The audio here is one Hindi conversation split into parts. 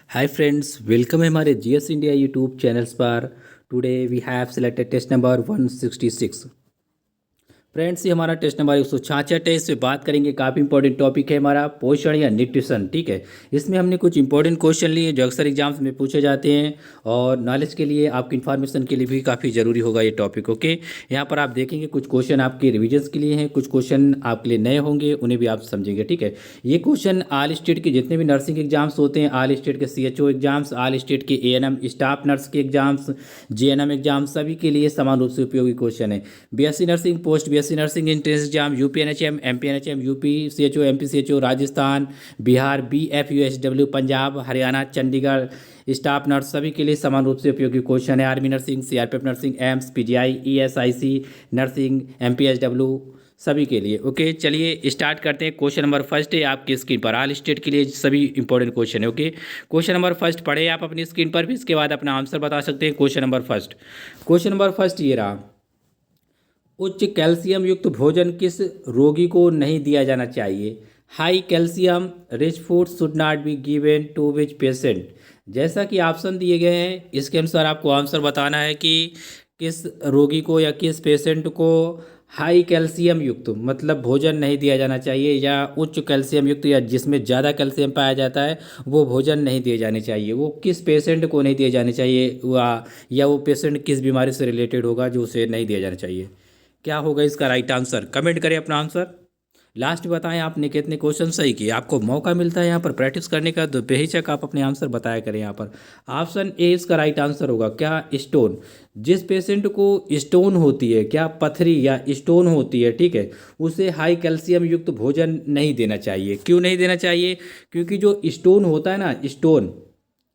Hi friends, welcome हमारे GS इंडिया यूट्यूब चैनल्स पर। Today we have selected test number 166। Friends, ये हमारा टेस्ट नंबर 166 है। इसमें बात करेंगे, काफ़ी इंपॉर्टेंट टॉपिक है हमारा पोषण या न्यूट्रिशन। ठीक है, इसमें हमने कुछ इंपॉर्टेंट क्वेश्चन लिए जो अक्सर एग्जाम्स में पूछे जाते हैं और नॉलेज के लिए, आपकी इन्फॉर्मेशन के लिए भी काफ़ी ज़रूरी होगा ये टॉपिक। ओके, यहाँ पर आप देखेंगे कुछ क्वेश्चन आपके रिविजन्स के लिए हैं, कुछ क्वेश्चन आपके लिए नए होंगे, उन्हें भी आप समझेंगे। ठीक है, ये क्वेश्चन ऑल स्टेट के जितने भी नर्सिंग एग्जाम्स होते हैं, ऑल स्टेट के CHO एग्जाम्स, ऑल स्टेट के ANM स्टाफ नर्स के एग्जाम्स, JNM एग्जाम, सभी के लिए समान रूप से उपयोगी क्वेश्चन है। BSc nursing, post BSc nursing entrance exam, UPNHM, MPNHM, UP CHO, MP CHO, Rajasthan, Bihar, BFUSW, Punjab, Haryana, Chandigarh staff nurse, सभी के लिए समान रूप से उपयोगी क्वेश्चन है। Army nursing, CRPF nursing, AIIMS, PGI, ESIC nursing, MPHW, सभी के लिए। ओके, चलिए स्टार्ट करते हैं। क्वेश्चन नंबर फर्स्ट है आपकी स्क्रीन पर, ऑल स्टेट के लिए सभी इंपॉर्टेंट क्वेश्चन है। ओके, क्वेश्चन नंबर फर्स्ट पढ़े आप अपनी स्क्रीन पर भी, इसके बाद अपना आंसर बता सकते हैं। क्वेश्चन नंबर फर्स्ट ये रहा, उच्च कैल्शियम युक्त भोजन किस रोगी को नहीं दिया जाना चाहिए? High calcium rich food should not be given to which patient? जैसा कि ऑप्शन दिए गए हैं, इसके अनुसार आपको आंसर बताना है कि किस रोगी को या किस पेशेंट को हाई कैल्शियम युक्त मतलब भोजन नहीं दिया जाना चाहिए, या उच्च कैल्शियम युक्त या जिसमें ज़्यादा कैल्शियम पाया जाता है वो भोजन नहीं दिए जाने चाहिए। वो किस पेशेंट को नहीं दिए जाने चाहिए, या वो पेशेंट किस बीमारी से रिलेटेड होगा जो उसे नहीं दिया जाना चाहिए? क्या होगा इसका राइट आंसर? कमेंट करें अपना आंसर। लास्ट बताएं आपने कितने क्वेश्चन सही किए। आपको मौका मिलता है यहाँ पर प्रैक्टिस करने का, तो बेहिचक आप अपने आंसर बताया करें। यहाँ पर ऑप्शन ए इसका राइट आंसर होगा। क्या? स्टोन। जिस पेशेंट को स्टोन होती है, क्या पथरी या स्टोन होती है, ठीक है, उसे हाई कैल्शियम युक्त भोजन नहीं देना चाहिए। क्यों नहीं देना चाहिए? क्योंकि जो स्टोन होता है ना, स्टोन,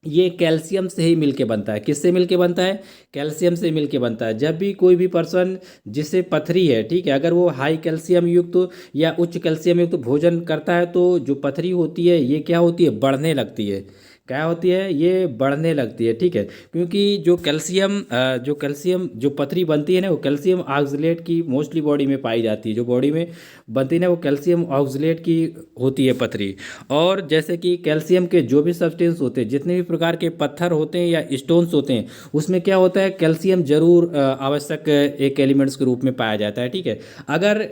ये कैल्शियम से ही मिलके बनता है। किससे मिलके बनता है? कैल्शियम से मिलके बनता है। जब भी कोई भी पर्सन जिसे पथरी है, ठीक है, अगर वो हाई कैल्शियम युक्त या उच्च कैल्शियम युक्त भोजन करता है तो जो पथरी होती है ये क्या होती है? बढ़ने लगती है। क्या होती है? ये बढ़ने लगती है। ठीक है, क्योंकि जो कैल्शियम जो पथरी बनती है ना, वो कैल्शियम ऑक्सलेट की मोस्टली बॉडी में पाई जाती है। जो बॉडी में बनती है ना, वो कैल्शियम ऑक्सलेट की होती है पथरी। और जैसे कि कैल्शियम के जो भी सब्सटेंस होते हैं, जितने भी प्रकार के पत्थर होते हैं या स्टोन्स होते हैं, उसमें क्या होता है? कैल्शियम जरूर आवश्यक एक एलिमेंट्स के रूप में पाया जाता है। ठीक है, अगर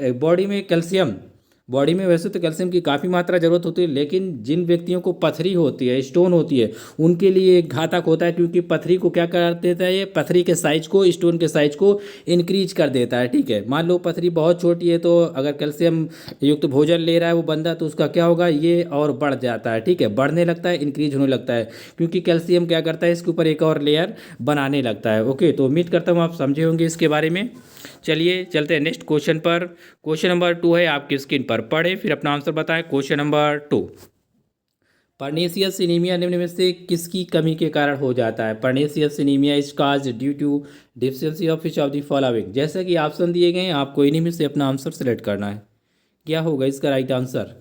बॉडी में वैसे तो कैल्शियम की काफ़ी मात्रा जरूरत होती है, लेकिन जिन व्यक्तियों को पथरी होती है, स्टोन होती है, उनके लिए घातक होता है। क्योंकि पथरी को क्या कर देता है? ये पथरी के साइज को, स्टोन के साइज को इंक्रीज कर देता है। ठीक है, मान लो पथरी बहुत छोटी है, तो अगर कैल्शियम युक्त भोजन ले रहा है वो बंदा, तो उसका क्या होगा? ये और बढ़ जाता है। ठीक है, बढ़ने लगता है, इंक्रीज होने लगता है, क्योंकि कैल्शियम क्या करता है? इसके ऊपर एक और लेयर बनाने लगता है। ओके, तो उम्मीद करता हूँ आप समझे होंगे इसके बारे में। चलिए चलते हैं नेक्स्ट क्वेश्चन पर। क्वेश्चन नंबर 2 है आपकी स्क्रीन पर, पढ़े फिर अपना आंसर बताएं। क्वेश्चन नंबर 2, पर्नीसियस एनीमिया निम्न में से किसकी कमी के कारण हो जाता है? Pernicious anaemia is cause due to deficiency of which of the following? जैसा कि ऑप्शन दिए गए हैं, आपको इन्हीं में से अपना आंसर सेलेक्ट करना है। क्या होगा इसका राइट आंसर?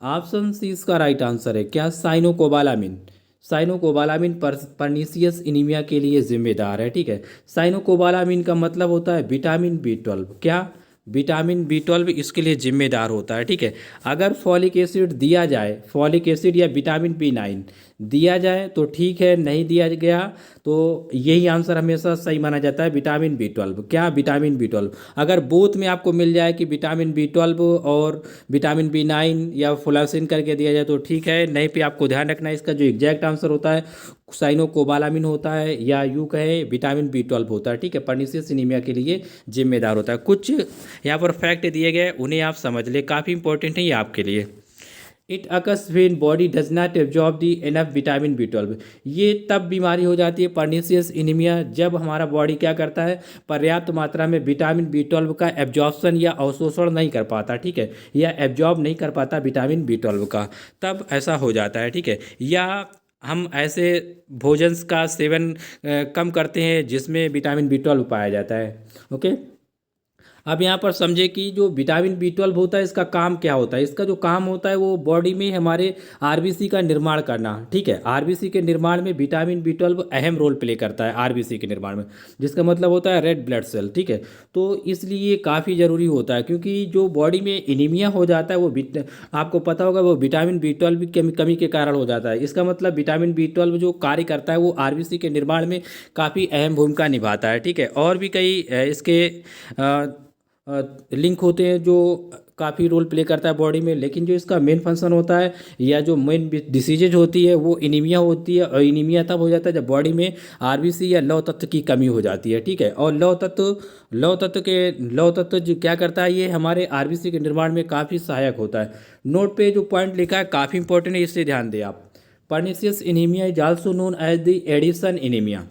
ऑप्शन सी इसका राइट आंसर है। क्या? साइनोकोबालामिन। साइनोकोबालामिन पर्नीसियस इनीमिया के लिए जिम्मेदार है। ठीक है, साइनोकोबालामिन का मतलब होता है विटामिन B12। क्या? विटामिन B12 इसके लिए जिम्मेदार होता है। ठीक है, अगर फॉलिक एसिड दिया जाए, फॉलिक एसिड या विटामिन B9 दिया जाए तो ठीक है, नहीं दिया गया तो यही आंसर हमेशा सही माना जाता है, विटामिन B12। क्या? Vitamin B12। अगर बोथ में आपको मिल जाए कि विटामिन B12 और विटामिन B9 या फुलासिन करके दिया जाए तो ठीक है, नहीं पे आपको ध्यान रखना है, इसका जो एग्जैक्ट आंसर होता है साइनोकोबालामिन होता है, या यूँ कहे विटामिन B12 होता है। ठीक है, पर्नीसियस एनीमिया के लिए जिम्मेदार होता है। कुछ यहाँ पर फैक्ट दिए गए, उन्हें आप समझ ले, काफ़ी इंपॉर्टेंट है ये आपके लिए। It अकस when body does not absorb the enough vitamin B12। ये तब बीमारी हो जाती है पर्नीसियस इनीमिया, जब हमारा बॉडी क्या करता है? पर्याप्त मात्रा में विटामिन B12 का एब्जॉर्प्शन या अवशोषण नहीं कर पाता। ठीक है, या एब्जॉर्ब नहीं कर पाता विटामिन B12 का, तब ऐसा हो जाता है। ठीक है, या हम ऐसे भोजन का सेवन कम करते हैं जिसमें विटामिन B12 पाया जाता है। ओके, अब यहाँ पर समझे कि जो विटामिन बी 12 होता है, इसका काम क्या होता है। इसका जो काम होता है वो बॉडी में हमारे आरबीसी का निर्माण करना। ठीक है, आरबीसी के निर्माण में विटामिन बी 12 अहम रोल प्ले करता है आरबीसी के निर्माण में, जिसका मतलब होता है रेड ब्लड सेल। ठीक है, तो इसलिए काफ़ी ज़रूरी होता है, क्योंकि जो बॉडी में एनीमिया हो जाता है वो आपको पता होगा वो विटामिन बी 12 की कमी के कारण हो जाता है। इसका मतलब विटामिन बी 12 जो कार्य करता है वो आरबीसी के निर्माण में काफ़ी अहम भूमिका निभाता है। ठीक है, और भी कई इसके लिंक होते हैं जो काफ़ी रोल प्ले करता है बॉडी में, लेकिन जो इसका मेन फंक्शन होता है या जो मेन डिसीजेज होती है वो एनीमिया होती है। और एनीमिया तब हो जाता है जब बॉडी में आरबीसी या लौह तत्व की कमी हो जाती है। ठीक है, और लौह तत्व जो क्या करता है, ये हमारे आरबीसी के निर्माण में काफ़ी सहायक होता है। नोट पे जो पॉइंट लिखा है काफ़ी इंपॉर्टेंट है, इससे ध्यान दें आप। Pernicious anaemia is also known as the Addison anaemia.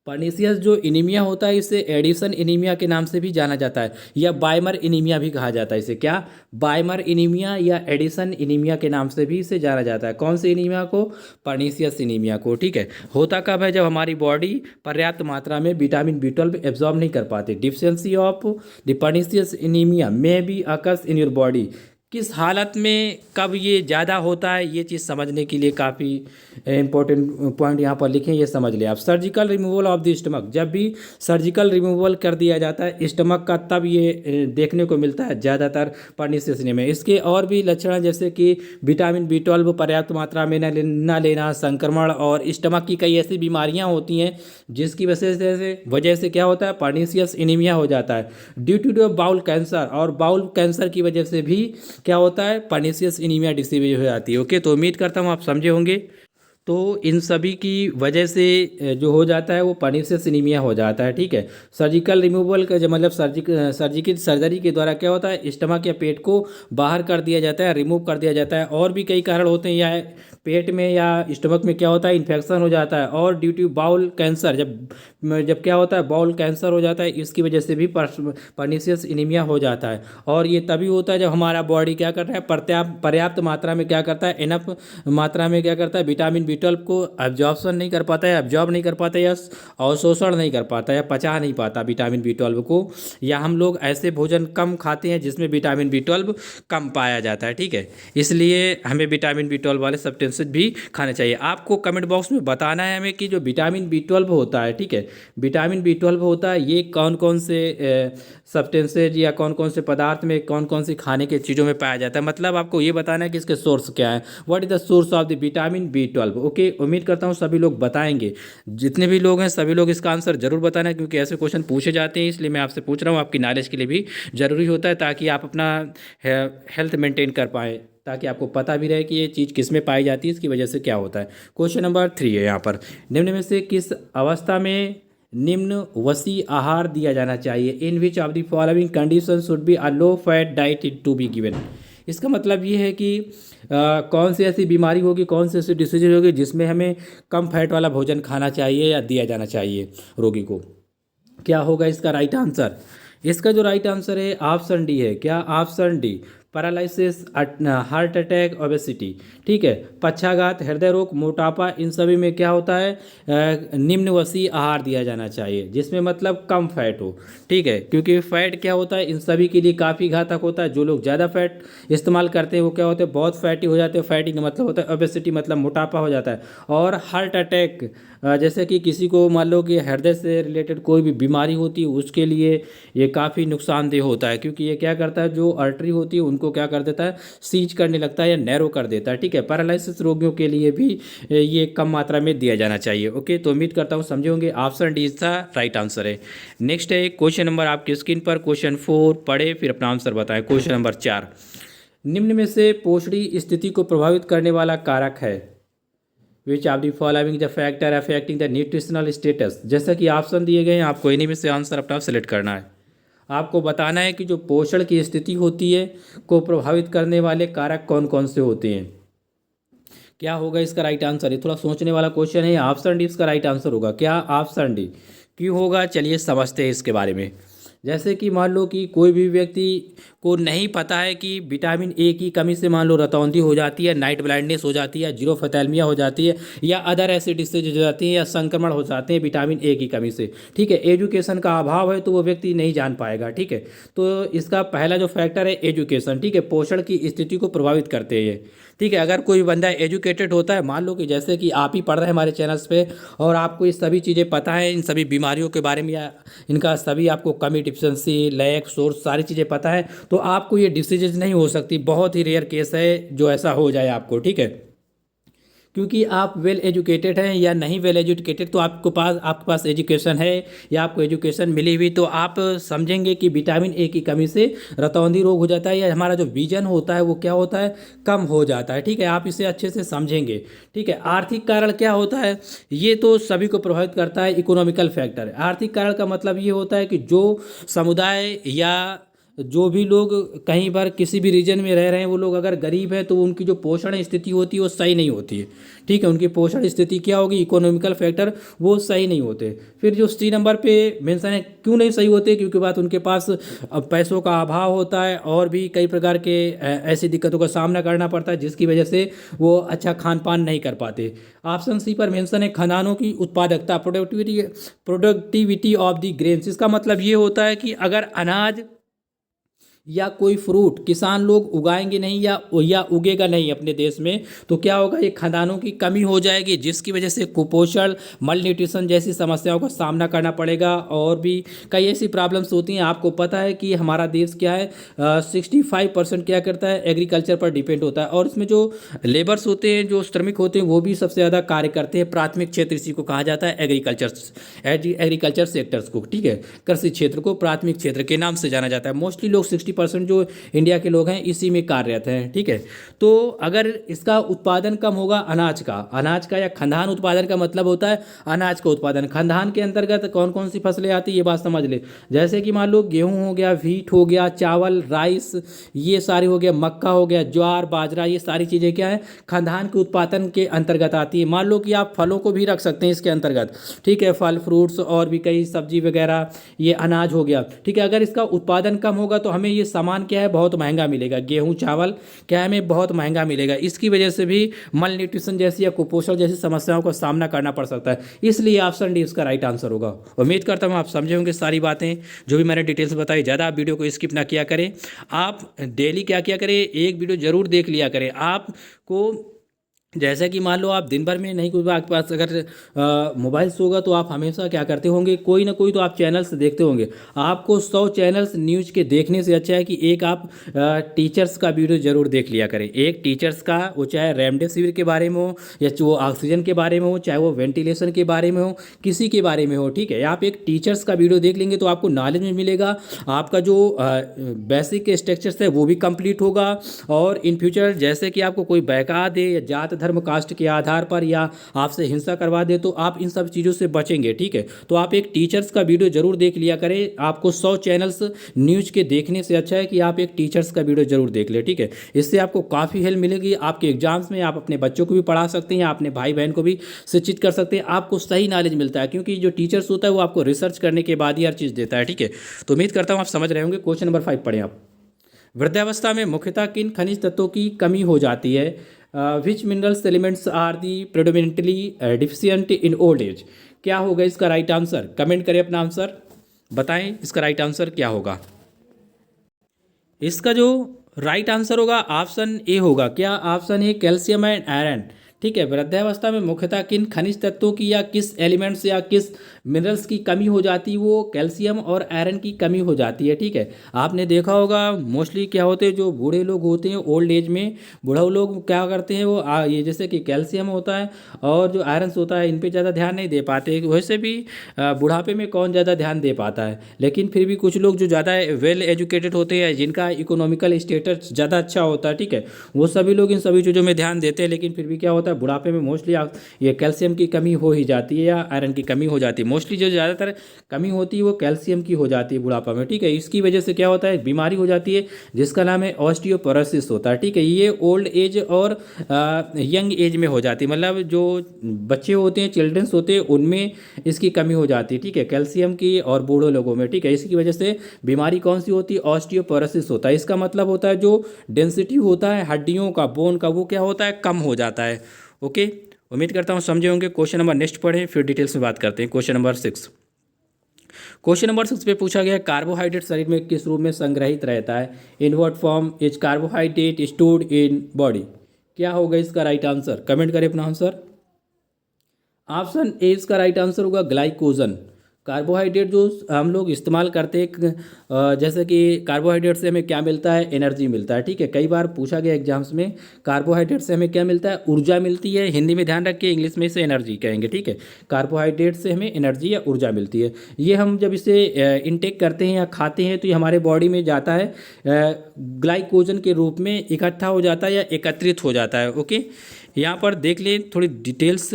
Pernicious जो एनीमिया होता है इसे एडिसन एनीमिया के नाम से भी जाना जाता है, या बाइमर एनीमिया भी कहा जाता है। इसे क्या, बाइमर एनीमिया या एडिसन एनीमिया के नाम से भी इसे जाना जाता है। कौन से एनीमिया को, पर्नीशियस एनीमिया को। ठीक है, होता कब है, जब हमारी बॉडी पर्याप्त मात्रा में विटामिन बी 12 एब्जॉर्ब नहीं कर पाती। Deficiency of the pernicious anaemia may be occurs in your body. किस हालत में कब ये ज़्यादा होता है, ये चीज़ समझने के लिए काफ़ी इंपॉर्टेंट पॉइंट यहाँ पर लिखे, ये समझ लें आप। Surgical removal of the stomach, जब भी सर्जिकल रिमूवल कर दिया जाता है स्टमक का, तब ये देखने को मिलता है ज़्यादातर पर्नीशियस में। इसके और भी लक्षण हैं, जैसे कि विटामिन बी 12 पर्याप्त मात्रा में न लेना, संक्रमण, और स्टमक की कई ऐसी बीमारियाँ होती हैं जिसकी वजह से क्या होता है, पर्नीशियस एनीमिया हो जाता है। ड्यू टू बाउल कैंसर, और बाउल कैंसर की वजह से भी क्या होता है, पर्नीशियस एनीमिया डिसीज हो जाती है। ओके, तो उम्मीद करता हूँ आप समझे होंगे। तो इन सभी की वजह से जो हो जाता है वो पर्नीशियस एनीमिया हो जाता है। ठीक है, सर्जिकल रिमूवल का जो मतलब सर्जिकल सर्जरी के द्वारा क्या होता है, स्टमक या पेट को बाहर कर दिया जाता है, रिमूव कर दिया जाता है। और भी कई कारण होते हैं, या पेट में या स्टमक में क्या होता है, इन्फेक्शन हो जाता है। और ड्यू टू बाउल कैंसर, जब क्या होता है, बाउल कैंसर हो जाता है, इसकी वजह से भी पर्नीशियस एनीमिया हो जाता है। और ये तभी होता है जब हमारा बॉडी क्या कर रहा है, पर्याप्त मात्रा में क्या करता है, इनफ मात्रा में क्या करता है, विटामिन बी 12 को एब्जॉर्प्शन नहीं कर पाता है, एब्जॉर्ब नहीं कर पाता, या अवशोषण नहीं कर पाता, या पचा नहीं पाता विटामिन बी 12 को। या हम लोग ऐसे भोजन कम खाते हैं जिसमें विटामिन बी 12 कम पाया जाता है। ठीक है, इसलिए हमें विटामिन बी 12 वाले सब्सटेंसेस भी खाने चाहिए। आपको कमेंट बॉक्स में बताना है हमें कि जो विटामिन बी 12 होता है, ठीक है, विटामिन बी 12 होता है, ये कौन कौन से सब्सटेंसेज या कौन कौन से पदार्थ में, कौन कौन सी खाने के चीज़ों में पाया जाता है। मतलब आपको ये बताना है कि इसके सोर्स क्या है, what is the source of the vitamin B 12। Okay, उम्मीद करता हूँ सभी लोग बताएंगे। जितने भी लोग हैं सभी लोग इसका आंसर जरूर बताना है, क्योंकि ऐसे क्वेश्चन पूछे जाते हैं, इसलिए मैं आपसे पूछ रहा हूँ। आपकी नॉलेज के लिए भी ज़रूरी होता है, ताकि आप अपना हेल्थ मेंटेन कर पाएँ, ताकि आपको पता भी रहे कि ये चीज़ किस में पाई जाती है, इसकी वजह से क्या होता है। क्वेश्चन नंबर 3 है यहाँ पर, निम्न में से किस अवस्था में निम्न वसी आहार दिया जाना चाहिए, in which of the following condition should be a low fat diet to be given. इसका मतलब ये है कि कौन सी ऐसी बीमारी होगी, कौन सी ऐसी डिसीज होगी जिसमें हमें कम फैट वाला भोजन खाना चाहिए या दिया जाना चाहिए रोगी को। क्या होगा इसका राइट आंसर? इसका जो राइट आंसर है ऑप्शन डी है। क्या? Option D, paralysis, heart attack, obesity. ठीक है, पक्षाघात, हृदय रोग, मोटापा, इन सभी में क्या होता है, निम्न वसी आहार दिया जाना चाहिए, जिसमें मतलब कम फैट हो। ठीक है, क्योंकि फैट क्या होता है इन सभी के लिए काफ़ी घातक होता है। जो लोग ज़्यादा फैट इस्तेमाल करते हैं वो क्या होते हैं, बहुत फैटी हो जाते हैं। फैटी का मतलब होता है ओबेसिटी, मतलब मोटापा हो जाता है। और हार्ट अटैक, जैसे कि किसी को मान लो कि हृदय से रिलेटेड कोई भी बीमारी होती है, उसके लिए ये काफ़ी नुकसानदेह होता है, क्योंकि ये क्या करता है, जो आर्टरी होती है उनको क्या कर देता है, सीज करने लगता है या नैरो कर देता है। ठीक है, पैरालिसिस रोगियों के लिए भी ये कम मात्रा में दिया जाना चाहिए। ओके, तो उम्मीद करता हूँ समझे होंगे। ऑप्शन डी इसका राइट आंसर है। नेक्स्ट है क्वेश्चन नंबर आपकी स्क्रीन पर, क्वेश्चन 4 पढ़े फिर अपना आंसर बताएं। क्वेश्चन नंबर 4, निम्न में से पोषणी स्थिति को प्रभावित करने वाला कारक है, which of the following the factor affecting the nutritional status. जैसा कि ऑप्शन दिए गए हैं, आपको इन्हीं में से आंसर अपना सेलेक्ट करना है। आपको बताना है कि जो पोषण की स्थिति होती है को प्रभावित करने वाले कारक कौन कौन से होते हैं। क्या होगा इसका राइट आंसर? ये थोड़ा सोचने वाला क्वेश्चन है। ऑप्शन डी इसका राइट आंसर होगा। क्या? Option D. क्यों होगा, चलिए समझते हैं इसके बारे में। जैसे कि मान लो कि कोई भी व्यक्ति को नहीं पता है कि विटामिन ए की कमी से मान लो रतौंधी हो जाती है, नाइट ब्लाइंडनेस हो जाती है, जीरोफथैल्मिया हो जाती है, या अदर ऐसी डिसीज हो जाती है, या संक्रमण हो जाते हैं विटामिन ए की कमी से। ठीक है, एजुकेशन का अभाव है तो वो व्यक्ति नहीं जान पाएगा। ठीक है, तो इसका पहला जो फैक्टर है एजुकेशन। ठीक है, पोषण की स्थिति को प्रभावित करते हैं ये। ठीक है, अगर कोई बंदा एजुकेटेड होता है, मान लो कि जैसे कि आप ही पढ़ रहे हैं हमारे चैनल्स पे, और आपको ये सभी चीज़ें पता है इन सभी बीमारियों के बारे में, या इनका सभी आपको कमी, डिफिशेंसी, लैक, सोर्स, सारी चीज़ें पता है, तो आपको ये डिसीजेज नहीं हो सकती। बहुत ही रेयर केस है जो ऐसा हो जाए आपको। ठीक है, क्योंकि आप वेल एजुकेटेड हैं या नहीं वेल एजुकेटेड, तो आपके पास एजुकेशन है या आपको एजुकेशन मिली हुई, तो आप समझेंगे कि विटामिन ए की कमी से रतौंधी रोग हो जाता है, या हमारा जो विजन होता है वो क्या होता है, कम हो जाता है। ठीक है, आप इसे अच्छे से समझेंगे। ठीक है, आर्थिक कारण क्या होता है, ये तो सभी को प्रभावित करता है। इकोनॉमिकल फैक्टर, आर्थिक कारण का मतलब ये होता है कि जो समुदाय या जो भी लोग कहीं पर किसी भी रीजन में रह रहे हैं, वो लोग अगर गरीब हैं तो उनकी जो पोषण स्थिति होती है वो सही नहीं होती है। ठीक है, उनकी पोषण स्थिति क्या होगी, इकोनॉमिकल फैक्टर वो सही नहीं होते। फिर जो सी नंबर पे मेंशन है, क्यों नहीं सही होते, क्योंकि बात उनके पास पैसों का अभाव होता है, और भी कई प्रकार के ऐसी दिक्कतों का सामना करना पड़ता है जिसकी वजह से वो अच्छा खान पान नहीं कर पाते। ऑप्शन सी पर मेंशन है खाद्यान्नों की उत्पादकता, प्रोडक्टिविटी ऑफ द ग्रेन्स। इसका मतलब ये होता है कि अगर अनाज या कोई फ्रूट किसान लोग उगाएंगे नहीं, या उगेगा नहीं अपने देश में, तो क्या होगा, ये खाद्यान्नों की कमी हो जाएगी, जिसकी वजह से कुपोषण, मल न्यूट्रिशन जैसी समस्याओं का सामना करना पड़ेगा। और भी कई ऐसी प्रॉब्लम्स होती हैं। आपको पता है कि हमारा देश क्या है, 65% क्या करता है, एग्रीकल्चर पर डिपेंड होता है, और इसमें जो लेबर्स होते हैं, जो श्रमिक होते हैं, वो भी सबसे ज़्यादा कार्य करते हैं। प्राथमिक क्षेत्र इसी को कहा जाता है, एग्रीकल्चर सेक्टर्स को। ठीक है, कृषि क्षेत्र को प्राथमिक क्षेत्र के नाम से जाना जाता है। मोस्टली लोग 60% जो इंडिया के लोग हैं इसी में कार्यरत हैं। ठीक है, तो अगर इसका उत्पादन कम होगा, अनाज का या खाद्यान्न उत्पादन का मतलब होता है अनाज का उत्पादन। खाद्यान्न के अंतर्गत कौन कौन सी फसलें आती है ये बात समझ ले। जैसे कि मान लो गेहूं हो गया, व्हीट हो गया, चावल, राइस, ये सारे हो गया, मक्का हो गया, ज्वार, बाजरा, ये सारी चीज़ें क्या है, खाद्यान्न के उत्पादन के अंतर्गत आती है। मान लो कि आप फलों को भी रख सकते हैं इसके अंतर्गत। ठीक है, फल, फ्रूट्स और भी कई सब्जी वगैरह, ये अनाज हो गया। ठीक है, अगर इसका उत्पादन कम होगा तो हमें ये सामान क्या है, बहुत महंगा मिलेगा। गेहूं, चावल क्या है, हमें बहुत महंगा मिलेगा। इसकी वजह से भी मल न्यूट्रिशन जैसी या कुपोषण जैसी समस्याओं का सामना करना पड़ सकता है। इसलिए ऑप्शन डी इसका राइट आंसर होगा। उम्मीद करता हूँ आप समझे होंगे सारी बातें जो भी मैंने डिटेल्स बताई। ज़्यादा आप वीडियो को स्किप ना किया करें। आप डेली क्या किया करें, एक वीडियो जरूर देख लिया करें। आपको जैसे कि मान लो आप दिन भर में नहीं, कोई आपके पास अगर मोबाइल्स होगा तो आप हमेशा क्या करते होंगे, कोई ना कोई तो आप चैनल्स देखते होंगे। आपको 100 चैनल्स न्यूज़ के देखने से अच्छा है कि एक आप टीचर्स का वीडियो जरूर देख लिया करें। एक टीचर्स का, वो चाहे रेमडेसिविर के बारे में हो, या वो ऑक्सीजन के बारे में हो, चाहे वो वेंटिलेशन के बारे में हो, किसी के बारे में हो। ठीक है, आप एक टीचर्स का वीडियो देख लेंगे तो आपको नॉलेज में मिलेगा, आपका जो बेसिक स्ट्रक्चर्स है वो भी कंप्लीट होगा। और इन फ्यूचर जैसे कि आपको कोई बहका दे, या जात धर्म कास्ट के आधार पर या आपसे हिंसा करवा दे, तो आप इन सब चीज़ों से बचेंगे। ठीक है, तो आप एक टीचर्स का वीडियो जरूर देख लिया करें। आपको 100 चैनल्स न्यूज़ के देखने से अच्छा है कि आप एक टीचर्स का वीडियो जरूर देख ले। ठीक है, इससे आपको काफ़ी हेल्प मिलेगी आपके एग्जाम्स में। आप अपने बच्चों को भी पढ़ा सकते हैं, अपने भाई बहन को भी शिक्षित कर सकते हैं। आपको सही नॉलेज मिलता है, क्योंकि जो टीचर्स होता है वो आपको रिसर्च करने के बाद ही हर चीज़ देता है। ठीक है, तो उम्मीद करता हूँ आप समझ रहे होंगे। क्वेश्चन नंबर 5 पढ़ें आप। वृद्धावस्था में मुख्यतः किन खनिज तत्वों की कमी हो जाती है? Which minerals elements are the predominantly deficient in old age? क्या होगा इसका राइट आंसर? कमेंट करें अपना आंसर, बताएं इसका राइट आंसर क्या होगा। इसका जो राइट आंसर होगा ऑप्शन ए होगा। क्या? Option A, calcium and iron. ठीक है, वृद्धावस्था में मुख्यतः किन खनिज तत्वों की या किस एलिमेंट्स या किस मिनरल्स की कमी हो जाती है? वो कैल्शियम और आयरन की कमी हो जाती है। ठीक है, आपने देखा होगा मोस्टली क्या होते हैं, जो बूढ़े लोग होते हैं ओल्ड एज में, बूढ़ा लोग क्या करते हैं, वो ये जैसे कि कैल्शियम होता है और जो आयरन होता है, इन पे ज़्यादा ध्यान नहीं दे पाते। वैसे भी बुढ़ापे में कौन ज़्यादा ध्यान दे पाता है, लेकिन फिर भी कुछ लोग जो ज़्यादा वेल एजुकेटेड होते हैं, जिनका इकोनॉमिकल स्टेटस ज़्यादा अच्छा होता है, ठीक है, वो सभी लोग इन सभी चीज़ों में ध्यान देते हैं। लेकिन फिर भी क्या होता है, होता है बुढ़ापे में मोस्टली ये कैल्शियम की कमी हो ही जाती है या आयरन की कमी हो जाती है। मोस्टली जो ज़्यादातर कमी होती है वो कैल्शियम की हो जाती है बुढ़ापा में, ठीक है। इसकी वजह से क्या होता है, बीमारी हो जाती है जिसका नाम है ऑस्टियोपोरोसिस होता है, ठीक है। ये ओल्ड एज और यंग एज में हो जाती है, मतलब जो बच्चे होते हैं, चिल्ड्रंस होते हैं, उनमें इसकी कमी हो जाती है, ठीक है, कैल्शियम की, और बूढ़े लोगों में, ठीक है। इसकी वजह से बीमारी कौन सी होती है, ऑस्टियोपोरोसिस होता है। इसका मतलब होता है जो डेंसिटी होता है हड्डियों का, बोन का, वो क्या होता है, कम हो जाता है। ओके, उम्मीद करता हूँ समझे होंगे। क्वेश्चन नंबर नेक्स्ट पढ़ें, फिर डिटेल्स में बात करते हैं। क्वेश्चन नंबर 6, क्वेश्चन नंबर 6 पे पूछा गया है कार्बोहाइड्रेट शरीर में किस रूप में संग्रहित रहता है, in what form is carbohydrate stored in body. क्या होगा इसका राइट आंसर, कमेंट करें अपना आंसर। ऑप्शन ए इसका राइट आंसर होगा ग्लाइकोजन। कार्बोहाइड्रेट जो हम लोग इस्तेमाल करते हैं, जैसे कि कार्बोहाइड्रेट से हमें क्या मिलता है, एनर्जी मिलता है, ठीक है। कई बार पूछा गया एग्जाम्स में, कार्बोहाइड्रेट से हमें क्या मिलता है, ऊर्जा मिलती है। हिंदी में ध्यान रखिए, इंग्लिश में इसे एनर्जी कहेंगे, ठीक है। कार्बोहाइड्रेट से हमें एनर्जी या ऊर्जा मिलती है। ये हम जब इसे इनटेक करते हैं या खाते हैं तो ये हमारे बॉडी में जाता है, ग्लाइकोजन के रूप में इकट्ठा हो जाता है या एकत्रित हो जाता है। ओके, यहाँ पर देख लें थोड़ी डिटेल्स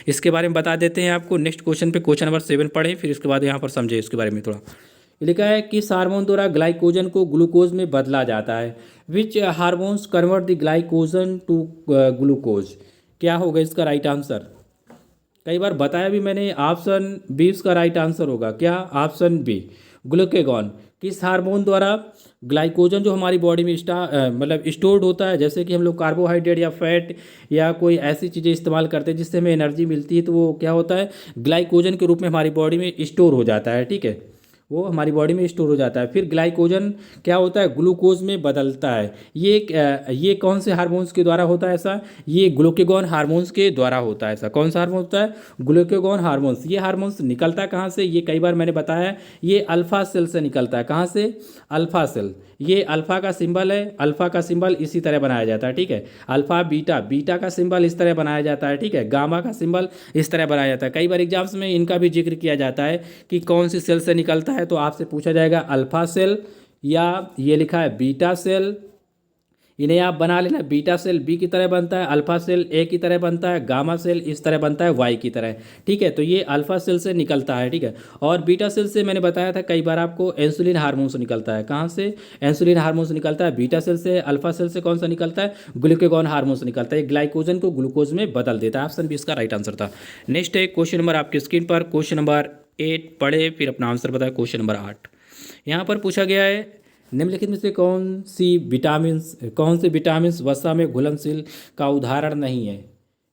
इसके बारे में बता देते हैं आपको। नेक्स्ट क्वेश्चन पे, क्वेश्चन नंबर 7 पढ़ें, फिर इसके बाद यहाँ पर समझे इसके बारे में थोड़ा। ये लिखा है कि हार्मोन द्वारा ग्लाइकोजन को ग्लूकोज में बदला जाता है। Which hormones convert the glycogen to glucose. क्या होगा इसका राइट आंसर। कई बार बताया भी मैंने, ऑप्शन बी इसका राइट आंसर होगा। क्या, ऑप्शन बी ग्लूकेगॉन। किस हार्मोन द्वारा ग्लाइकोजन जो हमारी बॉडी में मतलब स्टोर्ड होता है, जैसे कि हम लोग कार्बोहाइड्रेट या फैट या कोई ऐसी चीज़ें इस्तेमाल करते हैं जिससे हमें एनर्जी मिलती है, तो वो क्या होता है, ग्लाइकोजन के रूप में हमारी बॉडी में स्टोर हो जाता है, ठीक है। वो हमारी बॉडी में स्टोर हो जाता है। फिर ग्लाइकोजन क्या होता है, ग्लूकोज में बदलता है। ये कौन से हार्मोन्स के द्वारा होता है ऐसा, ये ग्लूकेगॉन हार्मोन्स के द्वारा होता है ऐसा। कौन सा हार्मोन होता है, ग्लूकेगॉन हार्मोन्स। ये हार्मोन्स निकलता कहाँ से, ये कई बार मैंने बताया है, ये अल्फा सेल से निकलता है। कहाँ से, अल्फा सेल। ये अल्फा का सिंबल है, अल्फा का सिंबल इसी तरह बनाया जाता है, ठीक है। अल्फा बीटा, बीटा का सिंबल इस तरह बनाया जाता है, ठीक है। गामा का सिंबल इस तरह बनाया जाता है। कई बार एग्जाम्स में इनका भी जिक्र किया जाता है कि कौन सी सेल से निकलता है, तो आपसे पूछा जाएगा अल्फा सेल या ये लिखा है बीटा सेल। इन्हें आप बना लेना, बीटा सेल बी की तरह बनता है, अल्फा सेल ए की तरह बनता है, गामा सेल इस तरह बनता है वाई की तरह, ठीक है। तो ये अल्फा सेल से निकलता है, ठीक है। और बीटा सेल से मैंने बताया था कई बार आपको, इंसुलिन हार्मोन से निकलता है। कहाँ से, इंसुलिन हार्मोन से निकलता है बीटा सेल से। अल्फा सेल से कौन सा निकलता है, ग्लूकेगॉन हार्मोन से निकलता है। ग्लाइकोजन को ग्लूकोज में बदल देता है। ऑप्शन बी इसका राइट आंसर था। नेक्स्ट है क्वेश्चन नंबर आपकी स्क्रीन पर, क्वेश्चन नंबर 8 पढ़े, फिर अपना आंसर बताए। क्वेश्चन नंबर 8 यहाँ पर पूछा गया है, निम्नलिखित में से कौन से विटामिन्स वसा में घुलनशील का उदाहरण नहीं है।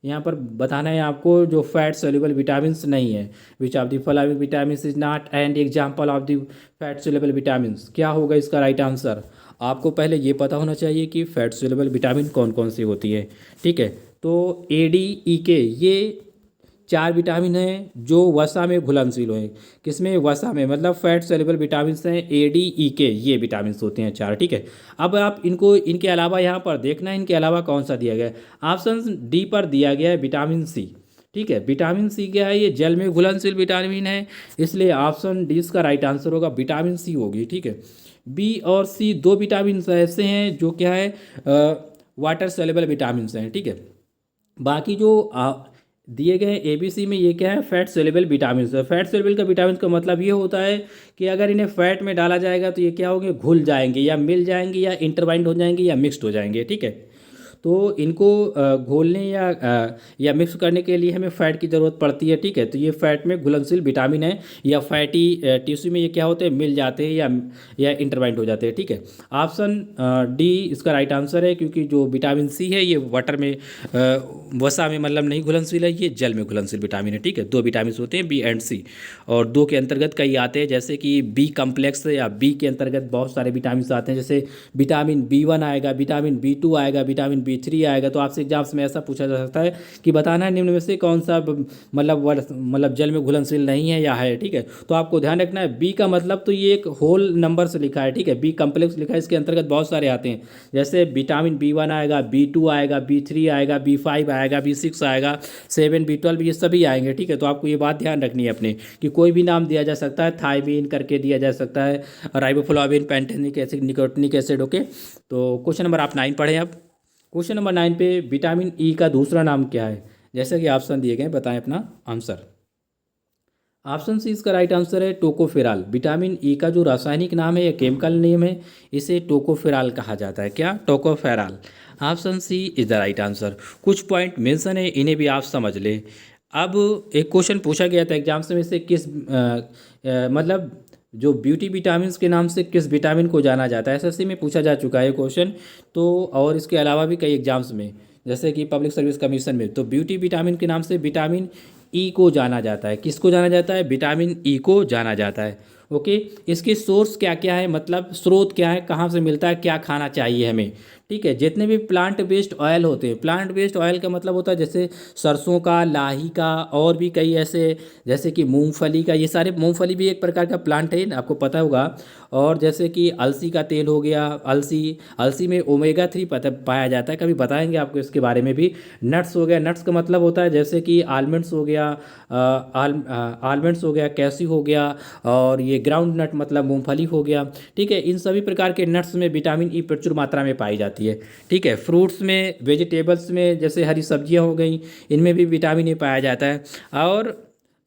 यहाँ पर बताना है आपको जो फैट सोल्यूबल विटामिन्स नहीं है। Which of the following vitamins is not and example of the fat soluble vitamins. क्या होगा इसका राइट आंसर। आपको पहले ये पता होना चाहिए कि फैट सोल्यूबल विटामिन कौन कौन सी होती है, ठीक है। तो ए डी ई के, ये 4 विटामिन हैं जो वसा में घुलनशील हैं। किसमें, वसा में, मतलब फैट सोल्यूबल विटामिन हैं ए डी ई के, ये विटामिन होते हैं 4, ठीक है। अब आप इनको, इनके अलावा यहाँ पर देखना है इनके अलावा कौन सा दिया गया है। ऑप्शन डी पर दिया गया है विटामिन सी, ठीक है। विटामिन सी क्या है, ये जल में घुलनशील विटामिन है, इसलिए ऑप्शन डी इसका राइट आंसर होगा, विटामिन सी होगी, ठीक है। बी और सी 2 विटामिन ऐसे हैं जो क्या है, वाटर सोल्यूबल विटामिन हैं, ठीक है। बाकी जो दिए गए ए बी सी में ये क्या है, फैट सोल्यूबल विटामिन है। फैट सोल्यूबल का विटामिन का मतलब ये होता है कि अगर इन्हें फैट में डाला जाएगा तो ये क्या होंगे, घुल जाएंगे या मिल जाएंगे या इंटरबाइंड हो जाएंगे या मिक्सड हो जाएंगे, ठीक है। तो इनको घोलने या मिक्स करने के लिए हमें फ़ैट की ज़रूरत पड़ती है, ठीक है। तो ये फैट में घुलनशील विटामिन है, या फैटी टिश्यू में ये क्या होते हैं, मिल जाते हैं या इंटरबाइंड हो जाते हैं, ठीक है। ऑप्शन डी इसका राइट आंसर है, क्योंकि जो विटामिन सी है ये वाटर में वसा में मतलब नहीं घुलनशील है, ये जल में घुलनशील विटामिन है, ठीक है। 2 विटामिन होते हैं बी एंड सी, और 2 के अंतर्गत कई आते हैं, जैसे कि बी कम्प्लेक्स या बी के अंतर्गत बहुत सारे विटामिन आते हैं, जैसे विटामिन B1 आएगा, विटामिन B2 आएगा, विटामिन B3 आएगा। तो आपसे एग्जाम्स में ऐसा पूछा जा सकता है कि बताना है निम्न में से कौन सा मतलब जल में घुलनशील नहीं है या है, ठीक है। तो आपको ध्यान रखना है, बी का मतलब तो ये एक होल नंबर से लिखा है, ठीक है। बी कम्प्लेक्स लिखा है, इसके अंतर्गत बहुत सारे आते हैं, जैसे विटामिन B1 आएगा, B2 आएगा, B3 आएगा, B5 आएगा, B6 आएगा, 7 B12, ये सभी आएंगे, ठीक है। तो आपको ये बात ध्यान रखनी है अपने, कि कोई भी नाम दिया जा सकता है, थायमीन करके दिया जा सकता है, riboflavin, pantothenic acid, nicotinic acid, okay. तो क्वेश्चन नंबर आप 9 पढ़ें अब। क्वेश्चन नंबर 9 पे विटामिन ई का दूसरा नाम क्या है? जैसे कि ऑप्शन दिए गए हैं, बताएं अपना आंसर। ऑप्शन सी इसका राइट आंसर है टोकोफेराल। विटामिन ई का जो रासायनिक नाम है या केमिकल नेम है, इसे टोकोफेराल कहा जाता है। क्या? Tocopherol. Option C is the right answer. कुछ पॉइंट मेंशन है, इन्हें भी आप समझ लें। अब एक क्वेश्चन पूछा गया था एग्जाम्स में से मतलब जो ब्यूटी विटामिन के नाम से किस विटामिन को जाना जाता है, एसएससी में पूछा जा चुका है क्वेश्चन। तो और इसके अलावा भी कई एग्जाम्स में, जैसे कि पब्लिक सर्विस कमीशन में, तो ब्यूटी विटामिन के नाम से विटामिन ई को जाना जाता है। किसको जाना जाता है? विटामिन ई को जाना जाता है। ओके। इसके सोर्स क्या क्या है, मतलब स्रोत क्या है, कहाँ से मिलता है, क्या खाना चाहिए हमें? ठीक है। जितने भी प्लांट बेस्ड ऑयल होते हैं, प्लांट बेस्ड ऑयल का मतलब होता है जैसे सरसों का, लाही का, और भी कई ऐसे, जैसे कि मूंगफली का, ये सारे, मूंगफली भी एक प्रकार का प्लांट है, आपको पता होगा। और जैसे कि अलसी का तेल हो गया, अलसी अलसी में ओमेगा 3 पाया जाता है, कभी बताएंगे आपको इसके बारे में भी। नट्स हो गया, नट्स का मतलब होता है जैसे कि आलमंड्स हो गया, आलमंड्स हो गया, कैसी हो गया, और ये ग्राउंड नट मतलब मूंगफली हो गया। ठीक है। इन सभी प्रकार के नट्स में विटामिन ई प्रचुर मात्रा में पाई जाती है। ठीक है। फ्रूट्स में, वेजिटेबल्स में, जैसे हरी सब्जियां हो गई, इनमें भी विटामिन ई पाया जाता है। और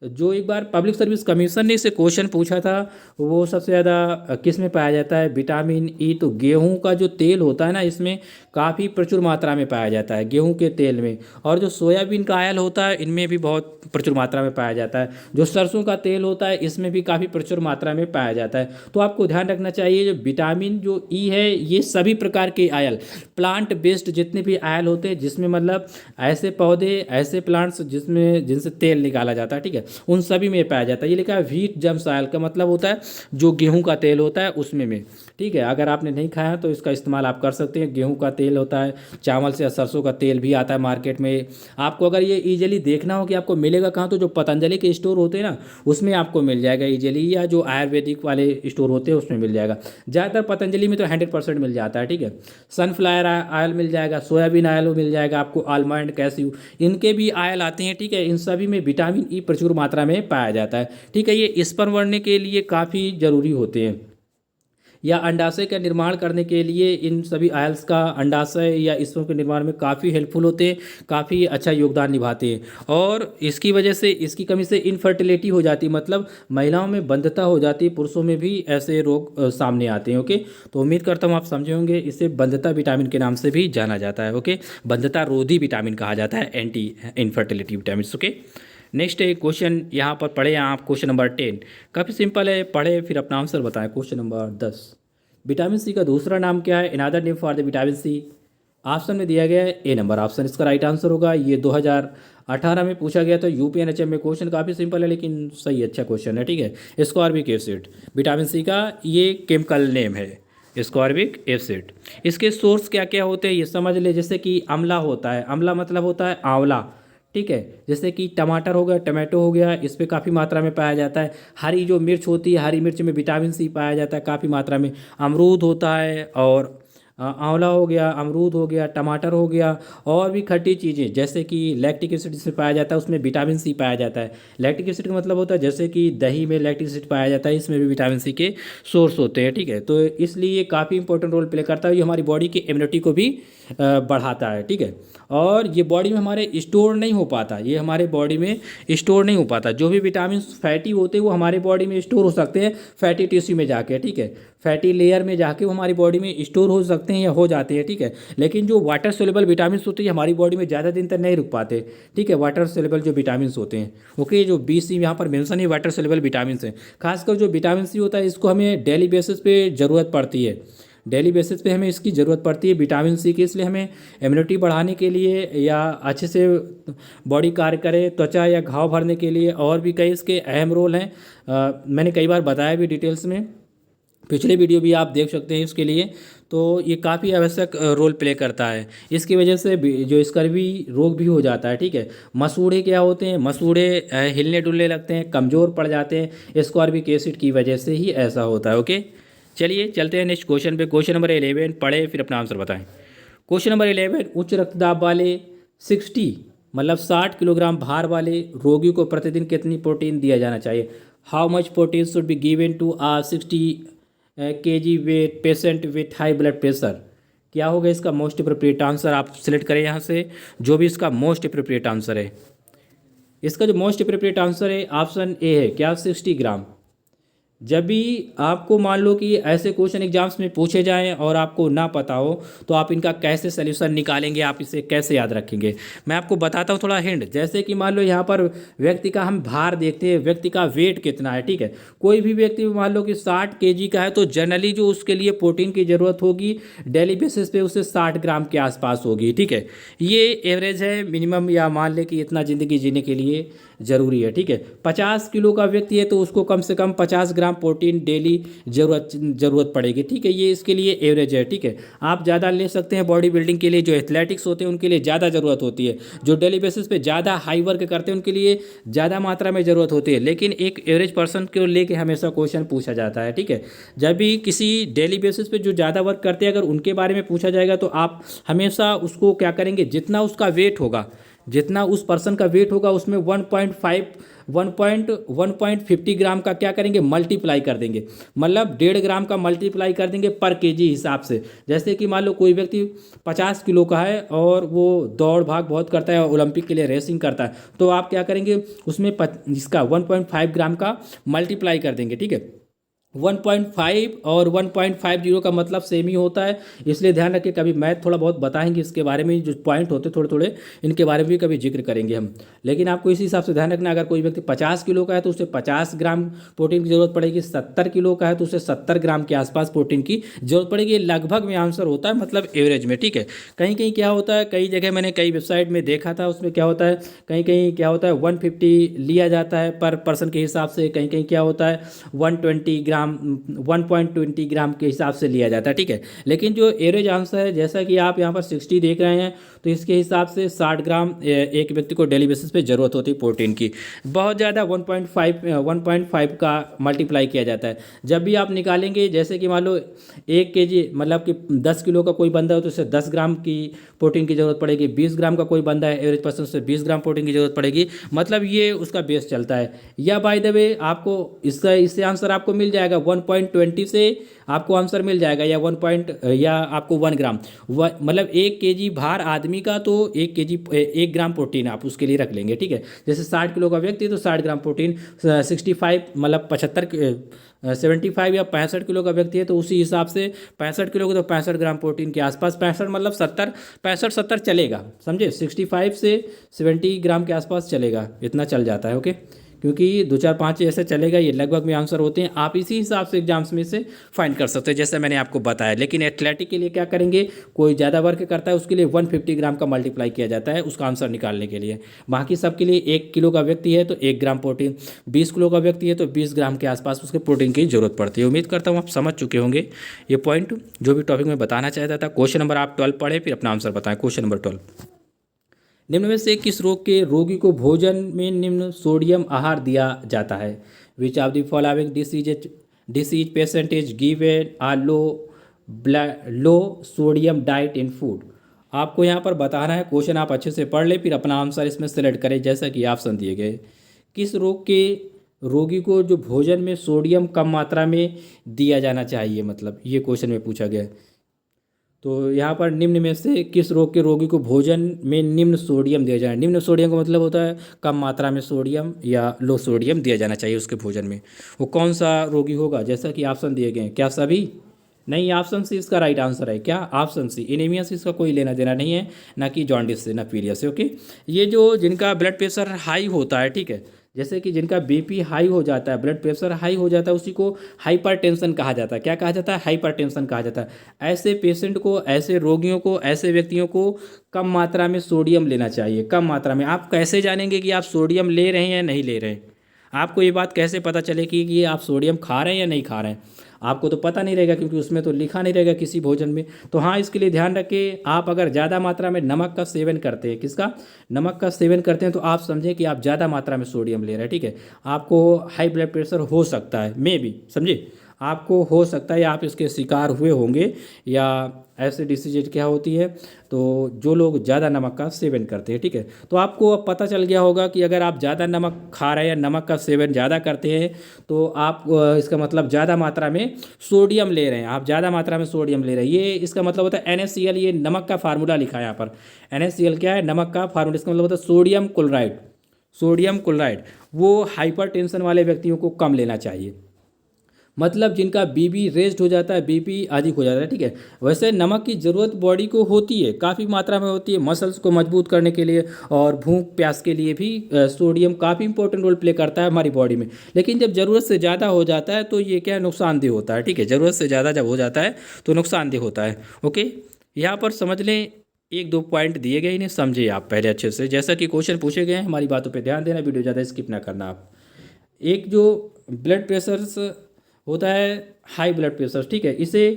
जो एक बार पब्लिक सर्विस कमीशन ने इसे क्वेश्चन पूछा था, वो सबसे ज़्यादा किस में पाया जाता है विटामिन ई? तो गेहूं का जो तेल होता है ना, इसमें काफ़ी प्रचुर मात्रा में पाया जाता है, गेहूं के तेल में। और जो सोयाबीन का ऑयल होता है, इनमें भी बहुत प्रचुर मात्रा में पाया जाता है। जो सरसों का तेल होता है, इसमें भी काफ़ी प्रचुर मात्रा में पाया जाता है। तो आपको ध्यान रखना चाहिए, जो विटामिन जो ई है, ये सभी प्रकार के ऑयल, प्लांट बेस्ड जितने भी ऑयल होते हैं, जिसमें मतलब ऐसे पौधे, ऐसे प्लांट्स जिसमें जिनसे तेल निकाला जाता है, ठीक है, उन सभी में पाया जाता है। ये लिखा है व्हीट जम्स ऑयल, का मतलब होता है जो गेहूं का तेल होता है उसमें में। ठीक है। अगर आपने नहीं खाया तो इसका इस्तेमाल आप कर सकते हैं। गेहूं का तेल होता है, चावल से सरसों का तेल भी आता है मार्केट में। आपको अगर ये ईजिली देखना हो कि आपको मिलेगा कहाँ, तो जो पतंजलि के स्टोर होते हैं ना, उसमें आपको मिल जाएगा ईजिली, या जो आयुर्वेदिक वाले स्टोर होते हैं उसमें मिल जाएगा। ज़्यादातर पतंजलि में तो 100% मिल जाता है। ठीक है। सनफ्लावर ऑयल मिल जाएगा, सोयाबीन ऑयल मिल जाएगा आपको, आलमंड, कैस्यू, इनके भी ऑयल आते हैं। ठीक है। इन सभी में विटामिन ई प्रचुर मात्रा में पाया जाता है। ठीक है। ये स्पर्म बढ़ने के लिए काफ़ी ज़रूरी होते हैं, या अंडाशय का निर्माण करने के लिए इन सभी आयल्स का अंडाशय या स्पर्म के निर्माण में काफ़ी हेल्पफुल होते हैं, काफ़ी अच्छा योगदान निभाते हैं। और इसकी वजह से, इसकी कमी से इनफर्टिलिटी हो जाती है, मतलब महिलाओं में बंधता हो जाती है, पुरुषों में भी ऐसे रोग सामने आते हैं। ओके। तो उम्मीद करता हूँ आप समझे होंगे। इसे बंधता विटामिन के नाम से भी जाना जाता है। ओके। बंधता रोधी विटामिन कहा जाता है, anti infertility vitamin. Okay. Next है क्वेश्चन, यहाँ पर पढ़े आप क्वेश्चन नंबर 10। काफ़ी सिंपल है, पढ़े फिर अपना आंसर बताएं। क्वेश्चन नंबर 10, विटामिन सी का दूसरा नाम क्या है? Another name for the vitamin C. Option में दिया गया है ए नंबर ऑप्शन इसका राइट आंसर होगा। ये 2018 में पूछा गया था यूपीएनएचएम में। क्वेश्चन काफ़ी सिंपल है लेकिन सही अच्छा क्वेश्चन है। ठीक है। स्कॉर्बिक एसिड, विटामिन सी का ये केमिकल नेम है, स्कॉर्बिक एसिड। इसके सोर्स क्या क्या होते हैं ये समझ ले। जैसे कि अम्ला होता है, अम्ला मतलब होता है आंवला। ठीक है। जैसे कि टमाटर हो गया, टमाटो हो गया, इस पर काफ़ी मात्रा में पाया जाता है। हरी जो मिर्च होती है, हरी मिर्च में विटामिन सी पाया जाता है काफ़ी मात्रा में। अमरूद होता है, और आंवला हो गया, अमरूद हो गया, टमाटर हो गया, और भी खट्टी चीज़ें जैसे कि लैक्टिक एसिड जिसमें पाया जाता है, उसमें विटामिन सी पाया जाता है। लैक्टिक एसिड का मतलब होता है जैसे कि दही में लैक्टिक एसिड पाया जाता है, इसमें भी विटामिन सी के सोर्स होते हैं। ठीक है। तो इसलिए ये काफ़ी इंपॉर्टेंट रोल प्ले करता है। ये हमारी बॉडी की इम्यूनिटी को भी बढ़ाता है। ठीक है। और ये बॉडी में हमारे स्टोर नहीं हो पाता, ये हमारे बॉडी में स्टोर नहीं हो पाता। जो भी विटामिन फैटी होते हैं वो हमारे बॉडी में स्टोर हो सकते हैं फैटी टिश्यू में जाके। ठीक है। फैटी लेयर में जाके वो हमारी बॉडी में स्टोर हो सकते हैं या हो जाते हैं। ठीक है। लेकिन जो वाटर सोल्यूबल विटामिन होते हैं हमारी बॉडी में ज़्यादा दिन तक नहीं रुक पाते। ठीक है। वाटर सोल्यूबल जो विटामिन होते हैं, ओके, जो बी सी यहाँ पर मेंशन है वाटर सोल्यूबल विटामिन है। खासकर जो विटामिन सी होता है इसको हमें डेली बेसिस पे ज़रूरत पड़ती है, डेली बेसिस पे हमें इसकी ज़रूरत पड़ती है विटामिन सी की। इसलिए हमें इम्यूनिटी बढ़ाने के लिए या अच्छे से बॉडी कार्य करे, त्वचा या घाव भरने के लिए, और भी कई इसके अहम रोल हैं। मैंने कई बार बताया भी डिटेल्स में, पिछले वीडियो भी आप देख सकते हैं इसके लिए। तो ये काफ़ी आवश्यक रोल प्ले करता है। इसकी वजह से जो स्कर्वी रोग भी हो जाता है। ठीक है। मसूड़े क्या होते हैं? मसूड़े हिलने डुलने लगते हैं, कमज़ोर पड़ जाते हैं, स्कॉर्बिक एसिड की वजह से ही ऐसा होता है। ओके। चलिए चलते हैं नेक्स्ट क्वेश्चन पे। क्वेश्चन नंबर 11 पढ़े फिर अपना आंसर बताएं। क्वेश्चन नंबर 11, उच्च रक्तदाब वाले 60 मतलब 60 किलोग्राम भार वाले रोगी को प्रतिदिन कितनी प्रोटीन दिया जाना चाहिए? How much protein should be given to 60 kg weight patient with high blood pressure? क्या होगा इसका मोस्ट अप्रोप्रिएट आंसर? आप सिलेक्ट करें यहाँ से जो भी इसका मोस्ट अप्रोप्रिएट आंसर है। इसका जो मोस्ट अप्रोप्रिएट आंसर है ऑप्शन ए है, क्या? 60 ग्राम। जब भी आपको मान लो कि ऐसे क्वेश्चन एग्जाम्स में पूछे जाएं और आपको ना पता हो तो आप इनका कैसे सलूशन निकालेंगे, आप इसे कैसे याद रखेंगे? मैं आपको बताता हूं थोड़ा हिंट। जैसे कि मान लो यहाँ पर व्यक्ति का हम भार देखते हैं, व्यक्ति का वेट कितना है, ठीक है। कोई भी व्यक्ति मान लो कि 60 kg का है तो जनरली जो उसके लिए प्रोटीन की ज़रूरत होगी डेली बेसिस पे उसे 60 ग्राम के आसपास होगी, ठीक है। ये एवरेज है, मिनिमम, या मान ले कि इतना ज़िंदगी जीने के लिए ज़रूरी है, ठीक है। 50 किलो का व्यक्ति है तो उसको कम से कम 50 ग्राम प्रोटीन डेली ज़रूरत पड़ेगी, ठीक है। ये इसके लिए एवरेज है, ठीक है। आप ज़्यादा ले सकते हैं बॉडी बिल्डिंग के लिए, जो एथलेटिक्स होते हैं उनके लिए ज़्यादा ज़रूरत होती है, जो डेली बेसिस पे ज़्यादा हाई वर्क करते हैं उनके लिए ज़्यादा मात्रा में ज़रूरत होती है। लेकिन एक एवरेज पर्सन को लेके हमेशा क्वेश्चन पूछा जाता है, ठीक है। जब भी किसी डेली बेसिस पे जो ज़्यादा वर्क करते हैं अगर उनके बारे में पूछा जाएगा तो आप हमेशा उसको क्या करेंगे, जितना उसका वेट होगा, जितना उस पर्सन का वेट होगा उसमें 1.50 ग्राम का क्या करेंगे, मल्टीप्लाई कर देंगे। मतलब 1.5 ग्राम का मल्टीप्लाई कर देंगे पर केजी हिसाब से। जैसे कि मान लो कोई व्यक्ति 50 किलो का है और वो दौड़ भाग बहुत करता है, ओलंपिक के लिए रेसिंग करता है, तो आप क्या करेंगे उसमें इसका 1.5 ग्राम का मल्टीप्लाई कर देंगे, ठीक है। 1.5 और 1.50 का मतलब सेम ही होता है, इसलिए ध्यान रखिए। कभी मैथ थोड़ा बहुत बताएंगे इसके बारे में, जो पॉइंट होते थोड़े थोड़े इनके बारे में भी कभी जिक्र करेंगे हम। लेकिन आपको इसी हिसाब से ध्यान रखना, अगर कोई व्यक्ति 50 किलो का है तो उसे 50 ग्राम प्रोटीन की जरूरत पड़ेगी, 70 किलो का है तो उसे 70 ग्राम के आसपास प्रोटीन की जरूरत पड़ेगी। ये लगभग में आंसर होता है, मतलब एवरेज में, ठीक है। कहीं कहीं क्या होता है, कई जगह मैंने कई वेबसाइट में देखा था, उसमें क्या होता है, कहीं कहीं क्या होता है 150 लिया जाता है पर पर्सन के हिसाब से, कहीं कहीं क्या होता है 1.20 ग्राम के हिसाब से लिया जाता है, ठीक है। लेकिन जो एवरेज आंसर है, जैसा कि आप यहाँ पर 60 देख रहे हैं, तो इसके हिसाब से 60 ग्राम एक व्यक्ति को डेली बेसिस पे ज़रूरत होती है प्रोटीन की। बहुत ज़्यादा 1.5 का मल्टीप्लाई किया जाता है। जब भी आप निकालेंगे, जैसे कि मान लो 1 kg, मतलब कि 10 किलो का कोई बंदा हो तो उसे 10 ग्राम की प्रोटीन की ज़रूरत पड़ेगी। 20 ग्राम का कोई बंदा है एवरेज पर्सन, से 20 ग्राम प्रोटीन की ज़रूरत पड़ेगी। मतलब ये उसका बेस चलता है। या बाय द वे आपको इससे आंसर आपको मिल जाएगा 1.20 से आपको आंसर मिल जाएगा, या 1 आपको 1 ग्राम, मतलब 1 kg भार आदमी का तो 1 ग्राम प्रोटीन आप उसके लिए रख लेंगे, ठीक है। जैसे 60 किलो का व्यक्ति तो 60 ग्राम प्रोटीन, 65 मतलब 75 या 65 किलो का व्यक्ति है तो उसी हिसाब से 65 किलो को तो 65 ग्राम प्रोटीन के आसपास, 65 मतलब 70, 65-70 चलेगा, समझे। 65 से 70 ग्राम के आसपास चलेगा, इतना चल जाता है, ओके। क्योंकि 2-4-5 ऐसे चलेगा, ये लगभग में आंसर होते हैं। आप इसी हिसाब से एग्जाम्स में से फाइंड कर सकते हैं, जैसे मैंने आपको बताया। लेकिन एथलेटिक के लिए क्या करेंगे, कोई ज़्यादा वर्क करता है उसके लिए 150 ग्राम का मल्टीप्लाई किया जाता है उसका आंसर निकालने के लिए। बाकी सबके लिए 1 किलो का व्यक्ति है तो 1 ग्राम प्रोटीन, 20 किलो का व्यक्ति है तो 20 ग्राम के आसपास उसके प्रोटीन की जरूरत पड़ती है। उम्मीद करता हूँ आप समझ चुके होंगे ये पॉइंट, जो भी टॉपिक में बताना चाहता था। क्वेश्चन नंबर आप 12 पढ़े, फिर अपना आंसर बताएं। क्वेश्चन नंबर 12, निम्न में से किस रोग के रोगी को भोजन में निम्न सोडियम आहार दिया जाता है? Which of the following disease patient is given a low sodium diet in food? आपको यहाँ पर बताना है, क्वेश्चन आप अच्छे से पढ़ ले फिर अपना आंसर इसमें सेलेक्ट करें, जैसा कि ऑप्शन दिए गए। किस रोग के रोगी को जो भोजन में सोडियम कम मात्रा में दिया जाना चाहिए, मतलब ये क्वेश्चन में पूछा गया है। तो यहाँ पर निम्न में से किस रोग के रोगी को भोजन में निम्न सोडियम दिया जाए? निम्न सोडियम का मतलब होता है कम मात्रा में सोडियम या लो सोडियम दिया जाना चाहिए उसके भोजन में। वो कौन सा रोगी होगा? जैसा कि ऑप्शन दिए गए हैं, क्या सभी? नहीं, ऑप्शन सी इसका राइट आंसर है। क्या? ऑप्शन सी, एनीमिया से इसका कोई लेना देना नहीं है, ना कि जॉन्डिस से, ना पीलिया से, ओके। ये जो जिनका ब्लड प्रेशर हाई होता है, ठीक है, जैसे कि जिनका बीपी हाई हो जाता है, ब्लड प्रेशर हाई हो जाता है, उसी को हाइपरटेंशन कहा जाता है। क्या कहा जाता है? हाइपरटेंशन कहा जाता है। ऐसे पेशेंट को, ऐसे रोगियों को, ऐसे व्यक्तियों को कम मात्रा में सोडियम लेना चाहिए, कम मात्रा में। आप कैसे जानेंगे कि आप सोडियम ले रहे हैं या नहीं ले रहे हैं? आपको ये बात कैसे पता चलेगी कि आप सोडियम खा रहे हैं या नहीं खा रहे हैं? आपको तो पता नहीं रहेगा, क्योंकि उसमें तो लिखा नहीं रहेगा किसी भोजन में। तो हाँ, इसके लिए ध्यान रखें, आप अगर ज़्यादा मात्रा में नमक का सेवन करते हैं, किसका? नमक का सेवन करते हैं, तो आप समझें कि आप ज़्यादा मात्रा में सोडियम ले रहे हैं, ठीक है। आपको हाई ब्लड प्रेशर हो सकता है, मे बी, समझे। आपको हो सकता है या आप इसके शिकार हुए होंगे, या ऐसे डिसीज क्या होती है, तो जो लोग ज़्यादा नमक का सेवन करते हैं, ठीक है। तो आपको अब पता चल गया होगा कि अगर आप ज़्यादा नमक खा रहे हैं या नमक का सेवन ज़्यादा करते हैं तो आप इसका मतलब ज़्यादा मात्रा में सोडियम ले रहे हैं, आप ज़्यादा मात्रा में सोडियम ले रहे हैं। ये इसका मतलब होता है NaCl, ये नमक का फार्मूला लिखा है यहाँ पर। NaCl क्या है? नमक का फार्मूला। इसका मतलब होता है सोडियम क्लोराइड। सोडियम क्लोराइड वो हाइपरटेंशन वाले व्यक्तियों को कम लेना चाहिए, मतलब जिनका बीपी रेस्ट हो जाता है, बीपी अधिक हो जाता है, ठीक है। वैसे नमक की ज़रूरत बॉडी को होती है, काफ़ी मात्रा में होती है, मसल्स को मजबूत करने के लिए और भूख प्यास के लिए भी सोडियम काफ़ी इंपॉर्टेंट रोल प्ले करता है हमारी बॉडी में। लेकिन जब ज़रूरत से ज़्यादा हो जाता है तो ये क्या नुकसानदेह होता है, ठीक है। ज़रूरत से ज़्यादा जब हो जाता है तो नुकसानदेह होता है। ओके, यहाँ पर समझ लें, एक दो पॉइंट दिए गए, इन्हें समझिए आप पहले अच्छे से। जैसा कि क्वेश्चन पूछे गए हैं, हमारी बातों पे ध्यान देना, वीडियो ज़्यादा स्किप ना करना आप। एक जो ब्लड प्रेशर होता है, हाई ब्लड प्रेशर, ठीक है, इसे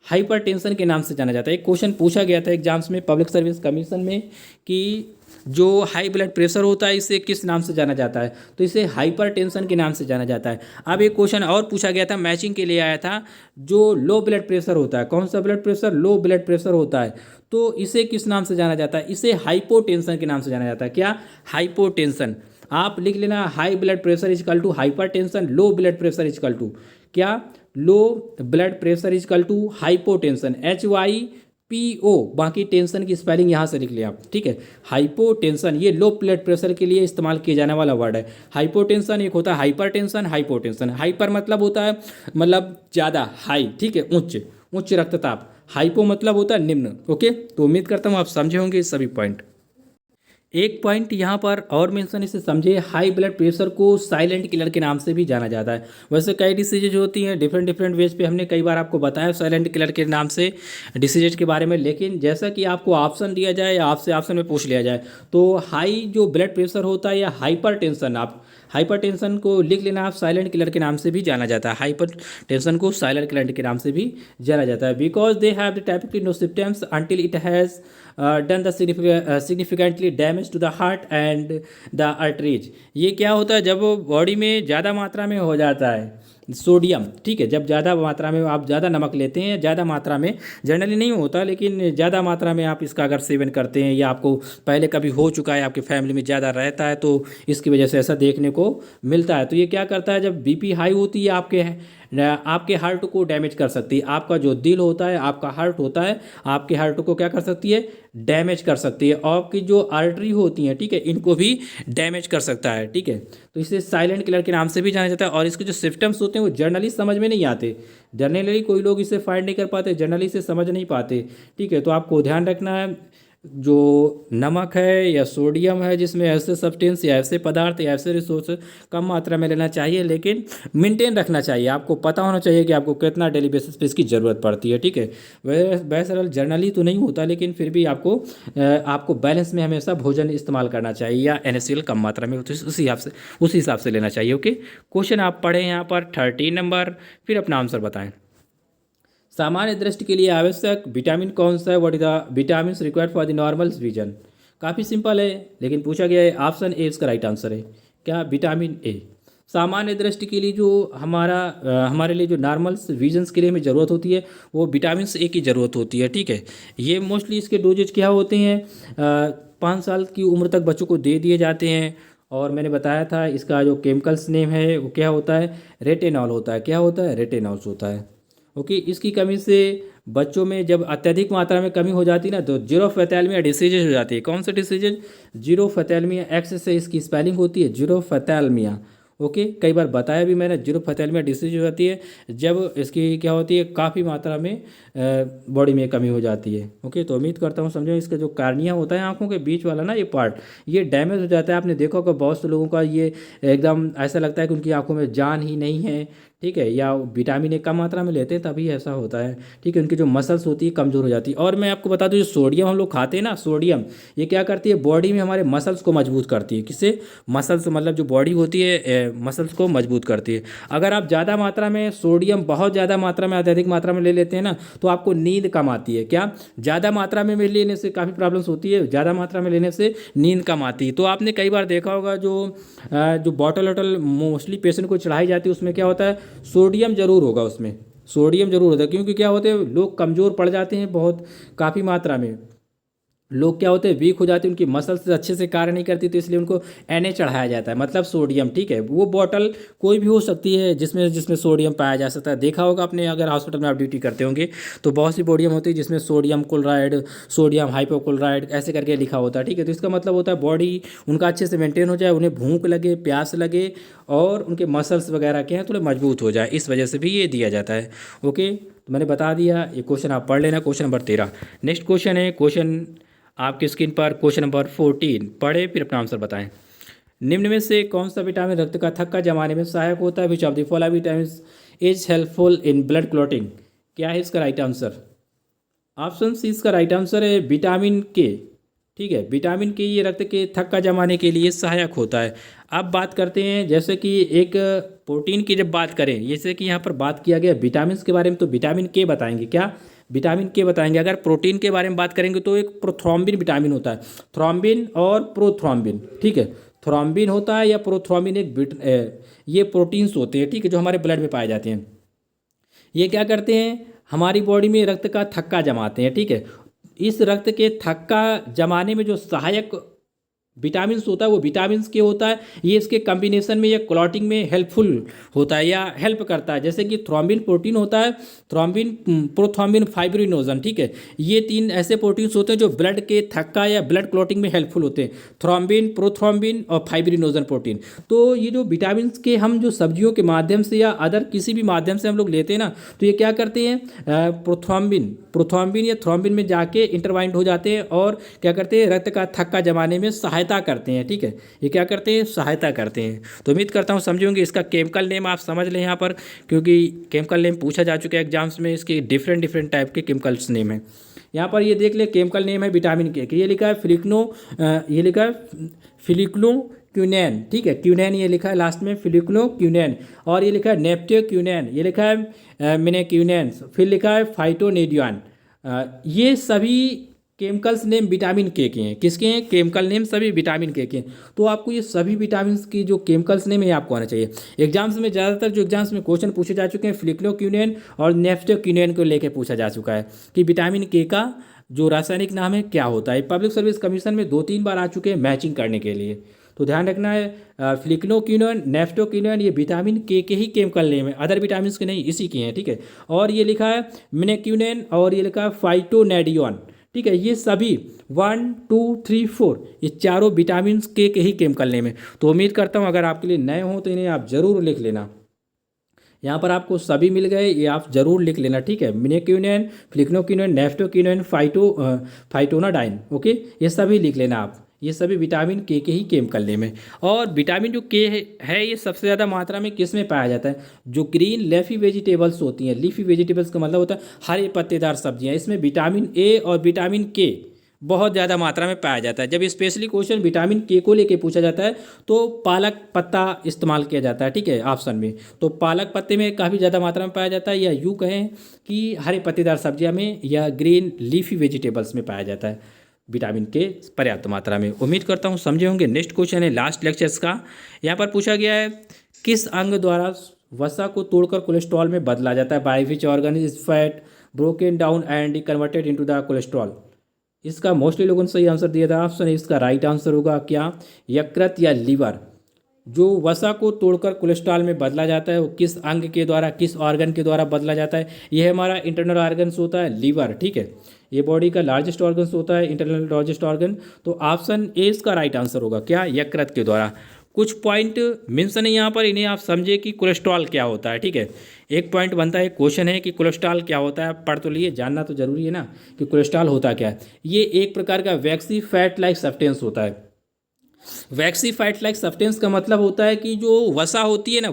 हाइपरटेंशन के नाम से जाना जाता है। एक क्वेश्चन पूछा गया था एग्जाम्स में, पब्लिक सर्विस कमीशन में, कि जो हाई ब्लड प्रेशर होता है इसे किस नाम से जाना जाता है, तो इसे हाइपरटेंशन के नाम से जाना जाता है। अब एक क्वेश्चन और पूछा गया था, मैचिंग के लिए आया था, जो लो ब्लड प्रेशर होता है, कौन सा ब्लड प्रेशर? लो ब्लड प्रेशर होता है, तो इसे किस नाम से जाना जाता है? इसे हाइपोटेंशन के नाम से जाना जाता है। क्या? हाइपोटेंशन। आप लिख लेना, high blood pressure is called to hypertension, low blood pressure is called to क्या? Low blood pressure is called to hypotension, HYPO। बाकी टेंशन की स्पेलिंग यहाँ से लिख लिया आप, ठीक है। हाइपोटेंशन ये लो ब्लड प्रेशर के लिए इस्तेमाल किया जाने वाला वर्ड है। हाइपोटेंशन एक होता है हाइपरटेंशन, हाइपोटेंशन। हाइपर मतलब होता है मतलब ज़्यादा, हाई, ठीक है, उच्च, उच्च रक्तचाप। हाइपो मतलब होता है निम्न। ओके, तो उम्मीद करता हूँ आप समझे होंगे सभी पॉइंट। एक पॉइंट यहाँ पर और मेंशन, इसे समझे, हाई ब्लड प्रेशर को साइलेंट किलर के नाम से भी जाना जाता है। वैसे कई डिसीजेज होती हैं डिफरेंट डिफरेंट वेज पे, हमने कई बार आपको बताया साइलेंट किलर के नाम से डिसीजेज के बारे में, लेकिन जैसा कि आपको ऑप्शन दिया जाए या आपसे ऑप्शन में पूछ लिया जाए, तो हाई जो ब्लड प्रेशर होता है या हाइपर टेंशन, आप हाइपर टेंशन को लिख लेना, आप साइलेंट किलर के नाम से भी जाना जाता है। हाइपर टेंशन को साइलेंट किलर के नाम से भी जाना जाता है, because they have the typically no symptoms until it has done the significantly damage to the heart and the arteries. ये क्या होता है? जब बॉडी में ज़्यादा मात्रा में हो जाता है सोडियम, ठीक है, जब ज़्यादा मात्रा में आप ज़्यादा नमक लेते हैं, ज़्यादा मात्रा में, जनरली नहीं होता लेकिन ज़्यादा मात्रा में आप इसका अगर सेवन करते हैं, या आपको पहले कभी हो चुका है, आपके फैमिली में ज़्यादा रहता है, तो इसकी वजह से ऐसा देखने को मिलता है। तो ये क्या करता है, जब बीपी हाई होती है आपके हार्ट को डैमेज कर सकती है। आपका जो दिल होता है, आपका हार्ट होता है, आपके हार्ट को क्या कर सकती है? डैमेज कर सकती है। और आपकी जो आर्टरी होती हैं, ठीक है, इनको भी डैमेज कर सकता है, ठीक है। तो इसे साइलेंट किलर के नाम से भी जाना जाता है। और इसके जो सिम्टम्स होते हैं वो जर्नली समझ में नहीं आते, जर्नली कोई लोग इसे फाइंड नहीं कर पाते, जर्नली इसे समझ नहीं पाते, ठीक है। तो आपको ध्यान रखना है, जो नमक है या सोडियम है, जिसमें ऐसे सब्सटेंस या ऐसे पदार्थ या ऐसे रिसोर्स कम मात्रा में लेना चाहिए, लेकिन मेंटेन रखना चाहिए। आपको पता होना चाहिए कि आपको कितना डेली बेसिस पे इसकी ज़रूरत पड़ती है, ठीक है। वैसे जर्नली तो नहीं होता, लेकिन फिर भी आपको बैलेंस में हमेशा भोजन इस्तेमाल करना चाहिए, या NaCl कम मात्रा में उसी हिसाब से लेना चाहिए। ओके, क्वेश्चन आप पढ़ें यहाँ पर 13 नंबर, फिर अपना आंसर बताएं। सामान्य दृष्टि के लिए आवश्यक विटामिन कौन सा है? What is the vitamin required for the normal vision? काफ़ी सिंपल है, लेकिन पूछा गया है, ऑप्शन ए इसका राइट आंसर है। क्या? Vitamin A. सामान्य दृष्टि के लिए जो हमारे लिए जो नॉर्मल विजन्स के लिए हमें ज़रूरत होती है, वो विटामिन ए की ज़रूरत होती है, ठीक है। ये मोस्टली इसके डोजेज क्या होते हैं? 5 साल की उम्र तक बच्चों को दे दिए जाते हैं। और मैंने बताया था इसका जो केमिकल्स नेम है वो क्या होता है? रेटेनॉल होता है। क्या होता है? रेटेनॉल्स होता है। ओके, इसकी कमी से बच्चों में जब अत्यधिक मात्रा में कमी हो जाती है ना, तो जीरोफैथैलेमिया डिसीजेज हो जाती है। कौन सा डिसीजेज? जीरोफैथैलेमिया, एक्स से इसकी स्पेलिंग होती है जीरोफैथैलेमिया। ओके, कई बार बताया भी मैंने, जीरोफैथैलेमिया डिसीज हो जाती है जब इसकी क्या होती है, काफ़ी मात्रा में बॉडी में कमी हो जाती है। ओके, तो उम्मीद करता हूँ समझो। इसका जो कार्निया होता है आंखों के बीच वाला ना, ये पार्ट, ये डैमेज हो जाता है। आपने देखा होगा बहुत से लोगों का ये एकदम ऐसा लगता है कि उनकी आंखों में जान ही नहीं है, ठीक है, या विटामिन ए कम मात्रा में लेते हैं तभी ऐसा होता है, ठीक है। उनकी जो मसल्स होती है कमज़ोर हो जाती है। और मैं आपको बता दूं, जो सोडियम हम लोग खाते हैं ना, सोडियम ये क्या करती है? बॉडी में हमारे मसल्स को मजबूत करती है। किससे? मसल्स, मतलब जो बॉडी होती है मसल्स को मजबूत करती है। अगर आप ज़्यादा मात्रा में सोडियम, बहुत ज़्यादा मात्रा में, अत्यधिक मात्रा में ले लेते हैं ना, तो आपको नींद कम आती है। क्या? ज़्यादा मात्रा में लेने से काफ़ी प्रॉब्लम्स होती है, ज़्यादा मात्रा में लेने से नींद कम आती है। तो आपने कई बार देखा होगा, जो बॉटल वॉटल मोस्टली पेशेंट को चढ़ाई जाती है, उसमें क्या होता है? सोडियम जरूर होगा उसमें, सोडियम जरूर होता है, क्योंकि क्या होते हैं लोग कमज़ोर पड़ जाते हैं बहुत काफ़ी मात्रा में, लोग क्या होते हैं वीक हो जाते हैं, उनकी मसल्स अच्छे से कार्य नहीं करती, तो इसलिए उनको Na चढ़ाया जाता है, मतलब सोडियम, ठीक है। वो बॉटल कोई भी हो सकती है जिसमें जिसमें सोडियम पाया जा सकता है। देखा होगा आपने, अगर हॉस्पिटल में आप ड्यूटी करते होंगे तो बहुत सी बोडियम होती है जिसमें सोडियम क्लोराइड, सोडियम हाइपोक्लोराइड ऐसे करके लिखा होता है, ठीक है। तो इसका मतलब होता है बॉडी उनका अच्छे से मेंटेन हो जाए, उन्हें भूख लगे, प्यास लगे और उनके मसल्स वगैरह के हैं थोड़े मजबूत हो जाए, इस वजह से भी ये दिया जाता है। ओके, तो मैंने बता दिया, ये क्वेश्चन आप पढ़ लेना, क्वेश्चन नंबर 13। नेक्स्ट क्वेश्चन है, क्वेश्चन आपकी स्क्रीन पर क्वेश्चन नंबर 14, पढ़े फिर अपना आंसर बताएं। निम्न में से कौन सा विटामिन रक्त का थक्का जमाने में सहायक होता है? Which of the following vitamin is helpful in blood clotting? क्या है इसका राइट आंसर? ऑप्शन सी इसका राइट आंसर है विटामिन के, ठीक है। विटामिन के ये रक्त के थक्का जमाने के लिए सहायक होता है। अब बात करते हैं, जैसे कि एक प्रोटीन की जब बात करें, जैसे कि यहाँ पर बात किया गया विटामिन के बारे में, तो विटामिन के बताएंगे, क्या विटामिन के बताएंगे। अगर प्रोटीन के बारे में बात करेंगे तो एक प्रोथ्रोम्बिन विटामिन होता है, थ्रोम्बिन और प्रोथ्रोम्बिन, ठीक है। थ्रोम्बिन होता है या प्रोथ्रोम्बिन ये प्रोटीन्स होते हैं, ठीक है, जो हमारे ब्लड में पाए जाते हैं। ये क्या करते हैं, हमारी बॉडी में रक्त का थक्का जमाते हैं, ठीक है। इस रक्त के थक्का जमाने में जो सहायक विटामिन होता है वो विटामिन के होता है, ये इसके कॉम्बिनेशन में या क्लॉटिंग में हेल्पफुल होता है या हेल्प करता है। जैसे कि थ्रोम्बिन प्रोटीन होता है, थ्रोम्बिन, प्रोथ्रोम्बिन, फाइब्रिनोजन, ठीक है। ये तीन ऐसे प्रोटीन्स होते हैं जो ब्लड के थक्का या ब्लड क्लॉटिंग में हेल्पफुल होते हैं, थ्रोम्बिन, प्रोथ्रोम्बिन और फाइब्रिनोजन प्रोटीन। तो ये जो विटामिन के हम जो सब्जियों के माध्यम से या अदर किसी भी माध्यम से हम लोग लेते हैं ना, तो ये क्या करते हैं, प्रोथ्रोम्बिन या थ्रोम्बिन में जाके इंटरवाइंड हो जाते हैं और क्या करते हैं, रक्त का थक्का जमाने में सहायता करते हैं, ठीक है। ये क्या करते हैं, सहायता करते हैं। तो उम्मीद करता हूँ समझे होंगे। इसका केमिकल नेम आप समझ लें यहाँ पर, क्योंकि केमिकल नेम पूछा जा चुका है एग्जाम्स में, इसके डिफरेंट डिफरेंट टाइप के केमिकल्स नेम है। यहाँ पर ये देख ले, केमिकल नेम है विटामिन के, ये लिखा है ये लिखा है फिलिक्लोक्यूनैन, ठीक है। क्यूनैन ये लिखा है लास्ट में, फिलिक्लोक्यूनैन। और ये लिखा है नेप्टोक्यूनैन, ये लिखा है मिनेक्यूनैन, फिर लिखा है फाइटोनेडियन। ये सभी केमिकल्स नेम विटामिन के हैं। किसके हैं? केमिकल नेम सभी विटामिन के हैं। तो आपको ये सभी विटामिन की जो केमिकल्स नेम है आपको आना चाहिए। एग्जाम्स में ज़्यादातर जो एग्जाम्स में क्वेश्चन पूछे जा चुके हैं फिलिक्लोक्यूनैन और नेफ्टोक्यूनैन को लेकर पूछा जा चुका है कि विटामिन के का जो रासायनिक नाम है क्या होता है। पब्लिक सर्विस कमीशन में 2-3 बार आ चुके हैं मैचिंग करने के लिए, तो ध्यान रखना है। फिलिक्लोक्यूनैन, नेफ्टोक्यूनैन ये विटामिन के ही केमिकल नेम है, अदर विटामिन के नहीं, इसी के हैं, ठीक है। और ये लिखा है मिनेक्यूनैन और ये लिखा है फाइटोनेडियन, ठीक है। ये सभी 1, 2, 3, 4 ये चारों विटामिन के ही केमिकल नेम है। तो उम्मीद करता हूँ अगर आपके लिए नए हों तो इन्हें आप ज़रूर लिख लेना। यहाँ पर आपको सभी मिल गए, ये आप ज़रूर लिख लेना, ठीक है। मिनेक्यूनैन, फ्लिक्नोक्यूनैन, नेफ्टोक्यूनैन, फाइटोनाडाइन, ओके, ये सभी लिख लेना आप। ये सभी विटामिन के ही केमिकल नेम है। और विटामिन जो के है ये सबसे ज़्यादा मात्रा में किस में पाया जाता है? जो ग्रीन लीफी वेजिटेबल्स होती हैं, लीफी वेजिटेबल्स का मतलब होता है हरे पत्तेदार सब्जियाँ, इसमें विटामिन ए और विटामिन के बहुत ज़्यादा मात्रा में पाया जाता है। जब स्पेशली क्वेश्चन विटामिन के को लेके पूछा जाता है तो पालक पत्ता इस्तेमाल किया जाता है, ठीक है, ऑप्शन में। तो पालक पत्ते में काफ़ी ज़्यादा मात्रा में पाया जाता है, या यूँ कहें कि हरे पत्तेदार सब्जियां में या ग्रीन लीफी वेजिटेबल्स में पाया जाता है विटामिन के पर्याप्त मात्रा में। उम्मीद करता हूँ समझे होंगे। नेक्स्ट क्वेश्चन है लास्ट लेक्चर्स का। यहाँ पर पूछा गया है किस अंग द्वारा वसा को तोड़कर कोलेस्ट्रॉल में बदला जाता है? By which organ is fat broken down and converted into the cholesterol? इसका मोस्टली लोगों ने सही आंसर दिया था। ऑप्शन इसका राइट आंसर होगा क्या? यकृत या लीवर। जो वसा को तोड़कर कोलेस्ट्रॉल में बदला जाता है वो किस अंग के द्वारा, किस ऑर्गन के द्वारा बदला जाता है? यह हमारा इंटरनल ऑर्गन्स होता है, लीवर, ठीक है। ये बॉडी का लार्जेस्ट ऑर्गन्स होता है, इंटरनल लार्जेस्ट ऑर्गन। तो ऑप्शन ए इसका राइट आंसर होगा क्या? यकृत के द्वारा। कुछ पॉइंट मेंशन है यहाँ पर, इन्हें आप समझे कि कोलेस्ट्रॉल क्या होता है, ठीक है। एक पॉइंट बनता है, क्वेश्चन है कि कोलेस्ट्रॉल क्या होता है, पढ़ तो लिए, जानना तो जरूरी है ना कि कोलेस्ट्रॉल होता क्या है। ये एक प्रकार का वैक्सी फैट लाइक सब्सटेंस होता है। वैक्सी फैट लाइक सब्सटेंस का मतलब होता है कि जो वसा होती है ना,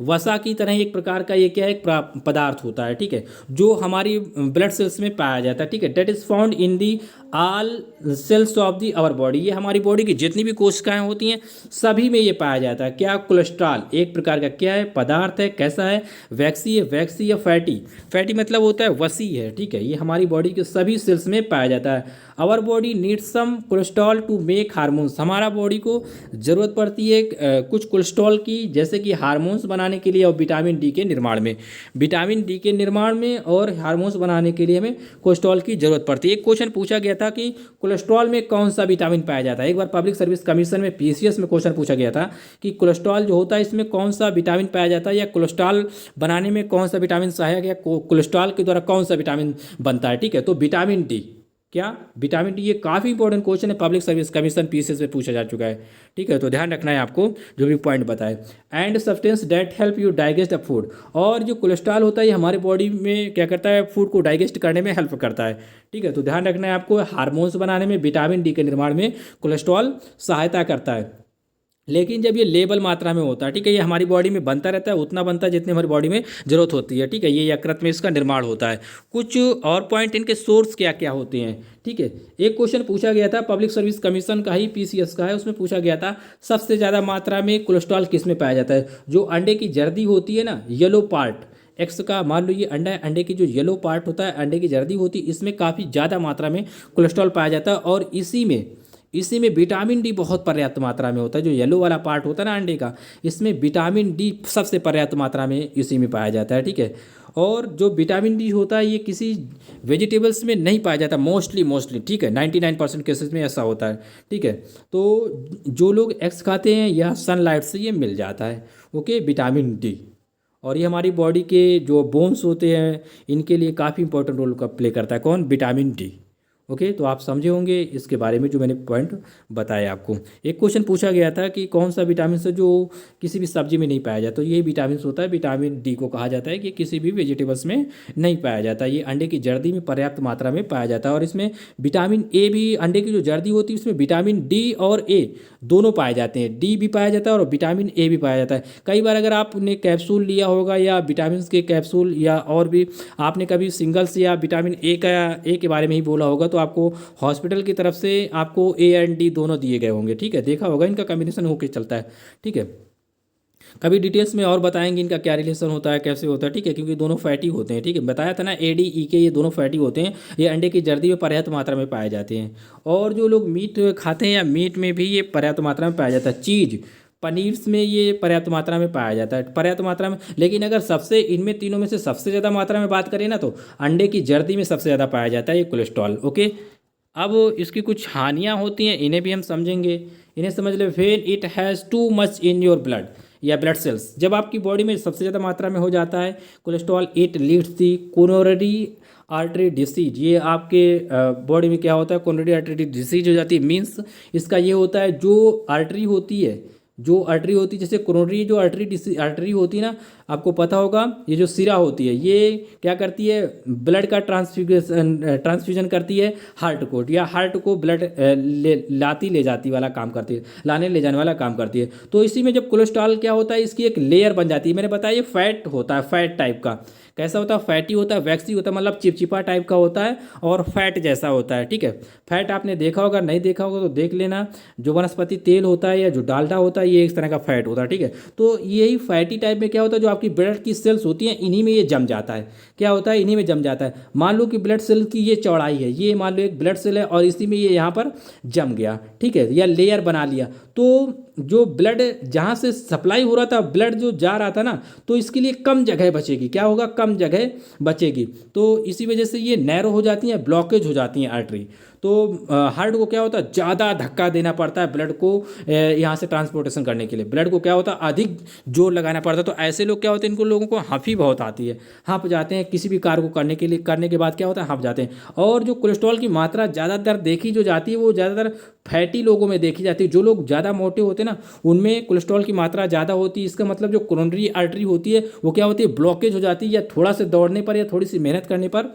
वसा की तरह एक प्रकार का ये क्या है, एक पदार्थ होता है, ठीक है, जो हमारी ब्लड सेल्स में पाया जाता है, ठीक है। That is found in the all cells of the our body, ये हमारी बॉडी की जितनी भी कोशिकाएं होती हैं सभी में ये पाया जाता है। क्या? कोलेस्ट्रॉल एक प्रकार का क्या है? पदार्थ है। कैसा है? वैक्सी या फैटी। फैटी मतलब होता है वसी है, ठीक है। ये हमारी बॉडी के सभी सेल्स में पाया जाता है। Our body needs some cholesterol to make hormones, हमारा बॉडी को ज़रूरत पड़ती है कुछ कोलेस्ट्रॉल की, जैसे कि हार्मोन्स बनाने के लिए और विटामिन डी के निर्माण में। विटामिन डी के निर्माण में और हार्मोन्स बनाने के लिए हमें कोलेस्ट्रॉल की ज़रूरत पड़ती है। एक क्वेश्चन पूछा गया था कि कोलेस्ट्रॉल में कौन सा विटामिन पाया जाता है। एक बार पब्लिक सर्विस कमीशन में पीसीएस में क्वेश्चन पूछा गया था कि कोलेस्ट्रॉल जो होता है इसमें कौन सा विटामिन पाया जाता है, या कोलेस्ट्रॉल बनाने में कौन सा विटामिन सहायक, या कोलेस्ट्रॉल के द्वारा कौन सा विटामिन बनता है, ठीक है। तो विटामिन डी, क्या? Vitamin D. ये काफ़ी इंपॉर्टेंट क्वेश्चन है, पब्लिक सर्विस कमीशन पीसीएस में पूछा जा चुका है, ठीक है। तो ध्यान रखना है आपको जो भी पॉइंट बताए। And substance that help you digest a food, और जो कोलेस्ट्रॉल होता है ये हमारे बॉडी में क्या करता है? फूड को डाइजेस्ट करने में हेल्प करता है, ठीक है। तो ध्यान रखना है आपको, हार्मोन्स बनाने में, विटामिन डी के निर्माण में कोलेस्ट्रॉल सहायता करता है। लेकिन जब ये लेबल मात्रा में होता है, ठीक है, ये हमारी बॉडी में बनता रहता है, उतना बनता है जितनी हमारी बॉडी में जरूरत होती है, ठीक है। ये यकृत में इसका निर्माण होता है। कुछ और पॉइंट, इनके सोर्स क्या क्या होते हैं, ठीक है। एक क्वेश्चन पूछा गया था पब्लिक सर्विस कमीशन का ही, पीसीएस का है, उसमें पूछा गया था सबसे ज़्यादा मात्रा में कोलेस्ट्रॉल किस में पाया जाता है। जो अंडे की जर्दी होती है ना, येलो पार्ट एक्स का, मान लो ये अंडा है, अंडे की जो येलो पार्ट होता है, अंडे की जर्दी होती है, इसमें काफ़ी ज़्यादा मात्रा में कोलेस्ट्रॉल पाया जाता है। और इसी में विटामिन डी बहुत पर्याप्त मात्रा में होता है। जो येलो वाला पार्ट होता है ना अंडे का, इसमें विटामिन डी सबसे पर्याप्त मात्रा में इसी में पाया जाता है, ठीक है। और जो विटामिन डी होता है ये किसी वेजिटेबल्स में नहीं पाया जाता, मोस्टली, ठीक है। 99% केसेस में ऐसा होता है, ठीक है। तो जो लोग एग्स खाते हैं यह सनलाइट से ये मिल जाता है, ओके, विटामिन डी। और ये हमारी बॉडी के जो बोन्स होते हैं इनके लिए काफ़ी इंपॉर्टेंट रोल का प्ले करता है। कौन? Vitamin D, okay. तो आप समझे होंगे इसके बारे में जो मैंने पॉइंट बताया आपको। एक क्वेश्चन पूछा गया था कि कौन सा विटामिन है जो किसी भी सब्जी में नहीं पाया जाता, तो ये विटामिन होता है, विटामिन डी को कहा जाता है कि किसी भी वेजिटेबल्स में नहीं पाया जाता। ये अंडे की जर्दी में पर्याप्त मात्रा में पाया जाता है। और इसमें विटामिन ए भी, अंडे की जो जर्दी होती है उसमें विटामिन डी और ए दोनों पाए जाते हैं। डी भी पाया जाता है और विटामिन ए भी पाया जाता है। कई बार अगर आपने कैप्सूल लिया होगा या विटामिन के कैप्सूल, या और भी आपने कभी सिंगल्स या विटामिन ए के बारे में ही बोला होगा, तो आपको हॉस्पिटल की तरफ से आपको ए एंड डी दोनों दिए गए होंगे, ठीक है। देखा होगा इनका कॉम्बिनेशन होकर चलता है, ठीक है। कभी डिटेल्स में और बताएंगे इनका क्या रिलेशन होता है, कैसे होता है, ठीक है, क्योंकि दोनों फैटी होते हैं, ठीक है। बताया था ना, ए डी ई के ये दोनों फैटी होते हैं। ये अंडे की जर्दी में पर्याप्त मात्रा में पाए जाते हैं। और जो लोग मीट खाते हैं या मीट में भी ये पर्याप्त मात्रा में पाया जाता है। चीज़, पनीर में ये पर्याप्त मात्रा में पाया जाता है, पर्याप्त मात्रा में। लेकिन अगर सबसे इनमें तीनों में से सबसे ज़्यादा मात्रा में बात करें ना, तो अंडे की जर्दी में सबसे ज़्यादा पाया जाता है ये कोलेस्ट्रॉल, ओके। अब इसकी कुछ हानियाँ होती हैं, इन्हें भी हम समझेंगे। इन्हें समझ ले। When it has too much in your blood या ब्लड सेल्स, जब आपकी बॉडी में सबसे ज़्यादा मात्रा में हो जाता है cholesterol, it leads the coronary artery disease. ये आपके बॉडी में क्या होता है? कोरोनरी आर्टरी डिसीज हो जाती है। मीन्स इसका ये होता है, जो आर्टरी होती है, जैसे कोरोनरी जो आर्टरी होती है ना, आपको पता होगा, ये जो सिरा होती है ये क्या करती है? ब्लड का ट्रांसफ्यूजन करती है हार्ट को, या हार्ट को ब्लड ले जाती वाला काम करती है, लाने ले जाने वाला काम करती है। तो इसी में जब कोलेस्ट्रॉल क्या होता है, इसकी एक लेयर बन जाती है। मैंने बताया ये फैट होता है, फैट टाइप का। कैसा होता है? फैटी होता है, वैक्सी होता है, मतलब चिपचिपा टाइप का होता है, और फैट जैसा होता है, ठीक है। फैट आपने देखा होगा, नहीं देखा होगा तो देख लेना। जो वनस्पति तेल होता है या जो डालडा होता है, ये एक तरह का फैट होता है, ठीक है। तो यही फैटी टाइप में क्या होता है, जो आपकी ब्लड की सेल्स होती हैं इन्हीं में ये जम जाता है। क्या होता है? इन्हीं में जम जाता है। मान लो कि ब्लड सेल की ये चौड़ाई है, ये मान लो एक ब्लड सेल है और इसी में ये यहाँ पर जम गया, ठीक है, या लेयर बना लिया। तो जो ब्लड जहाँ से सप्लाई हो रहा था, ब्लड जो जा रहा था ना, तो इसके लिए कम जगह बचेगी। क्या होगा? कम जगह बचेगी। तो इसी वजह से ये नैरो हो जाती हैं, ब्लॉकेज हो जाती हैं आर्टरी। तो हार्ट को क्या होता है? ज़्यादा धक्का देना पड़ता है ब्लड को यहाँ से ट्रांसपोर्टेशन करने के लिए। ब्लड को क्या होता है? अधिक जोर लगाना पड़ता है। तो ऐसे लोग क्या होते हैं, इनको लोगों को हंफी बहुत आती है, हाँफ जाते हैं किसी भी कार्य को करने के बाद क्या होता है? हाँफ जाते हैं। और जो कोलेस्ट्रॉल की मात्रा ज़्यादातर देखी जो जाती है, वो ज़्यादातर फैटी लोगों में देखी जाती है। जो लोग ज़्यादा मोटे होते हैं ना, उनमें कोलेस्ट्रॉल की मात्रा ज़्यादा होती है। इसका मतलब जो कोरोनरी आर्टरी होती है वो क्या होती है? ब्लॉकेज हो जाती है, या थोड़ा से दौड़ने पर या थोड़ी सी मेहनत करने पर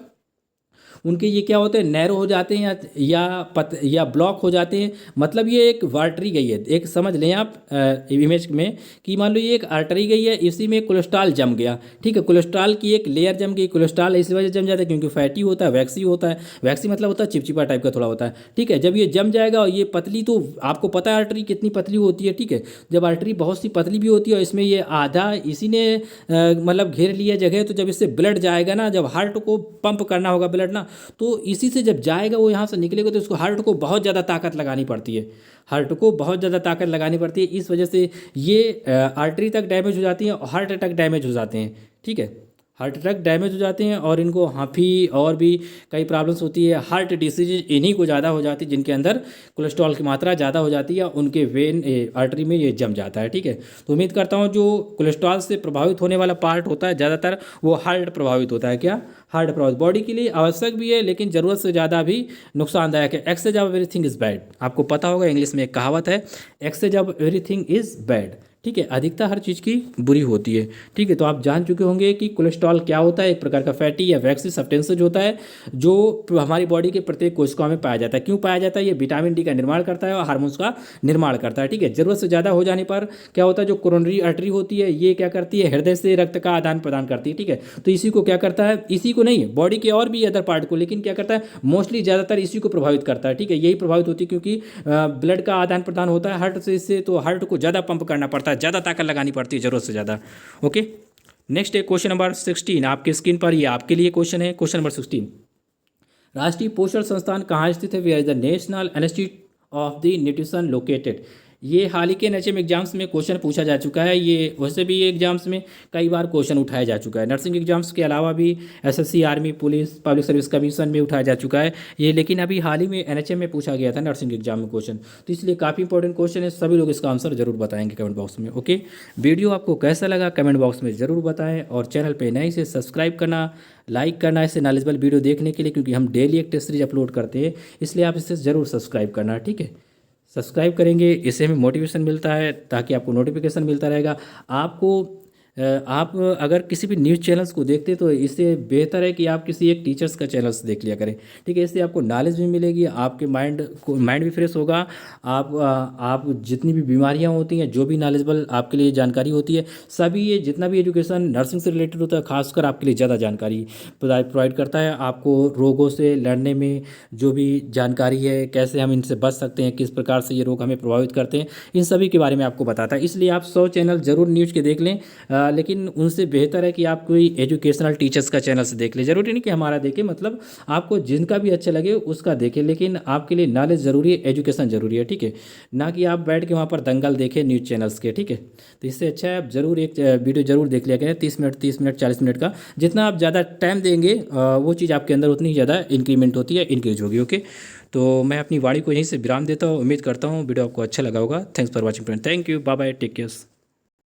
उनके ये क्या होते हैं, नैरो हो जाते हैं या ब्लॉक हो जाते हैं। मतलब ये एक आर्टरी गई है, एक समझ लें आप इमेज में कि मान लो ये एक आर्टरी गई है, इसी में कोलेस्ट्रॉल जम गया, ठीक है, कोलेस्ट्रॉल की एक लेयर जम गई। कोलेस्ट्रॉल इसी वजह से जम जाता है क्योंकि फैटी होता है, वैक्सी होता है। वैक्सी मतलब होता है चिपचिपा टाइप का थोड़ा होता है, ठीक है। जब ये जम जाएगा और ये पतली, तो आपको पता है आर्टरी कितनी पतली होती है, ठीक है। जब आर्टरी बहुत सी पतली भी होती है और इसमें ये आधा इसी ने मतलब घेर लिया जगह, तो जब इससे ब्लड जाएगा ना, जब हार्ट को पंप करना होगा ब्लड ना, तो इसी से जब जाएगा वो यहाँ से निकलेगा, तो उसको हार्ट को बहुत ज़्यादा ताकत लगानी पड़ती है। हार्ट को बहुत ज़्यादा ताकत लगानी पड़ती है, इस वजह से ये आर्टरी तक डैमेज हो जाती है और हार्ट अटैक डैमेज हो जाते हैं, ठीक है। हार्ट अटैक डैमेज हो जाते हैं और इनको हाफी और भी कई प्रॉब्लम्स होती है। हार्ट डिसीज इन्हीं को ज़्यादा हो जाती है जिनके अंदर कोलेस्ट्रॉल की मात्रा ज़्यादा हो जाती है, उनके वेन आर्टरी में ये जम जाता है, ठीक है। तो उम्मीद करता हूँ जो कोलेस्ट्रॉल से प्रभावित होने वाला पार्ट होता है ज़्यादातर वो हार्ट प्रभावित होता है। क्या? हार्ट प्रभावित। बॉडी के लिए आवश्यक भी है लेकिन ज़रूरत से ज़्यादा भी नुकसानदायक है। Excess of everything is bad. आपको पता होगा इंग्लिश में एक कहावत है, excess of everything is bad, ठीक है। अधिकता हर चीज़ की बुरी होती है, ठीक है। तो आप जान चुके होंगे कि कोलेस्ट्रॉल क्या होता है। एक प्रकार का फैटी या वैक्सी सब्सटेंसेज होता है जो हमारी बॉडी के प्रत्येक कोशिकाओं में पाया जाता है। क्यों पाया जाता है? ये विटामिन डी का निर्माण करता है और हार्मोन्स का निर्माण करता है, ठीक है। जरूरत से ज़्यादा हो जाने पर क्या होता है, जो कोरोनरी आर्टरी होती है ये क्या करती है, हृदय से रक्त का आदान प्रदान करती है, ठीक है। तो इसी को क्या करता है, इसी को नहीं, बॉडी के और भी अदर पार्ट को, लेकिन क्या करता है मोस्टली ज़्यादातर इसी को प्रभावित करता है, ठीक है। यही प्रभावित होती है क्योंकि ब्लड का आदान प्रदान होता है हार्ट से, इससे तो हार्ट को ज़्यादा पंप करना पड़ता है, ज़्यादा ताकत लगानी पड़ती है ज़रूरत से ज़्यादा। ओके, नेक्स्ट है क्वेश्चन नंबर 16 आपके स्क्रीन पर, ये आपके लिए क्वेश्चन है। क्वेश्चन नंबर 16, राष्ट्रीय पोषण संस्थान कहाँ स्थित है? Where is the national institute of the nutrition located? ये हाल ही के एनएचएम एग्जाम्स में क्वेश्चन पूछा जा चुका है। ये वैसे भी ये एग्जाम्स में कई बार क्वेश्चन उठाया जा चुका है। नर्सिंग एग्जाम्स के अलावा भी SSC, army, police, public service commission में उठाया जा चुका है ये, लेकिन अभी हाल ही में एनएचएम में पूछा गया था नर्सिंग एग्जाम में क्वेश्चन, तो इसलिए काफ़ी इंपॉर्टेंट क्वेश्चन है। सभी लोग इसका आंसर जरूर बताएंगे कमेंट बॉक्स में। ओके, वीडियो आपको कैसा लगा कमेंट बॉक्स में ज़रूर बताएं और चैनल पर नए से सब्सक्राइब करना, लाइक करना ऐसे नॉलेजेबल वीडियो देखने के लिए, क्योंकि हम डेली एक टेस्ट सीरीज अपलोड करते हैं, इसलिए आप इसे ज़रूर सब्सक्राइब करना, ठीक है। सब्सक्राइब करेंगे, इससे हमें मोटिवेशन मिलता है ताकि आपको नोटिफिकेशन मिलता रहेगा। आपको आप अगर किसी भी न्यूज़ चैनल्स को देखते तो इससे बेहतर है कि आप किसी एक टीचर्स का चैनल से देख लिया करें, ठीक है। इससे आपको नॉलेज भी मिलेगी, आपके माइंड भी फ्रेश होगा। आप जितनी भी बीमारियां होती हैं, जो भी नॉलेजेबल आपके लिए जानकारी होती है, सभी ये जितना भी एजुकेशन नर्सिंग से रिलेटेड होता है खासकर आपके लिए ज़्यादा जानकारी प्रोवाइड करता है। आपको रोगों से लड़ने में जो भी जानकारी है, कैसे हम इनसे बच सकते हैं, किस प्रकार से ये रोग हमें प्रभावित करते हैं, इन सभी के बारे में आपको बताता है। इसलिए आप 100 चैनल जरूर न्यूज़ के देख लें, लेकिन उनसे बेहतर है कि आप कोई एजुकेशनल टीचर्स का चैनल से देख ले। जरूरी नहीं कि हमारा देखें, मतलब आपको जिनका भी अच्छा लगे उसका देखें, लेकिन आपके लिए नॉलेज ज़रूरी है, एजुकेशन ज़रूरी है, ठीक है। ना कि आप बैठ के वहाँ पर दंगल देखें न्यूज़ चैनल्स के, ठीक है। तो इससे अच्छा है आप ज़रूर एक वीडियो ज़रूर देख लिया करें, 30 मिनट 40 मिनट का। जितना आप ज़्यादा टाइम देंगे वो चीज़ आपके अंदर उतनी ज़्यादा इंक्रीमेंट होती है, इंक्रीज होगी। ओके, तो मैं अपनी वाणी को यहीं से विराम देता हूँ। उम्मीद करता हूँ वीडियो आपको अच्छा लगा होगा। Thanks for watching friend, thank you, bye bye, take care.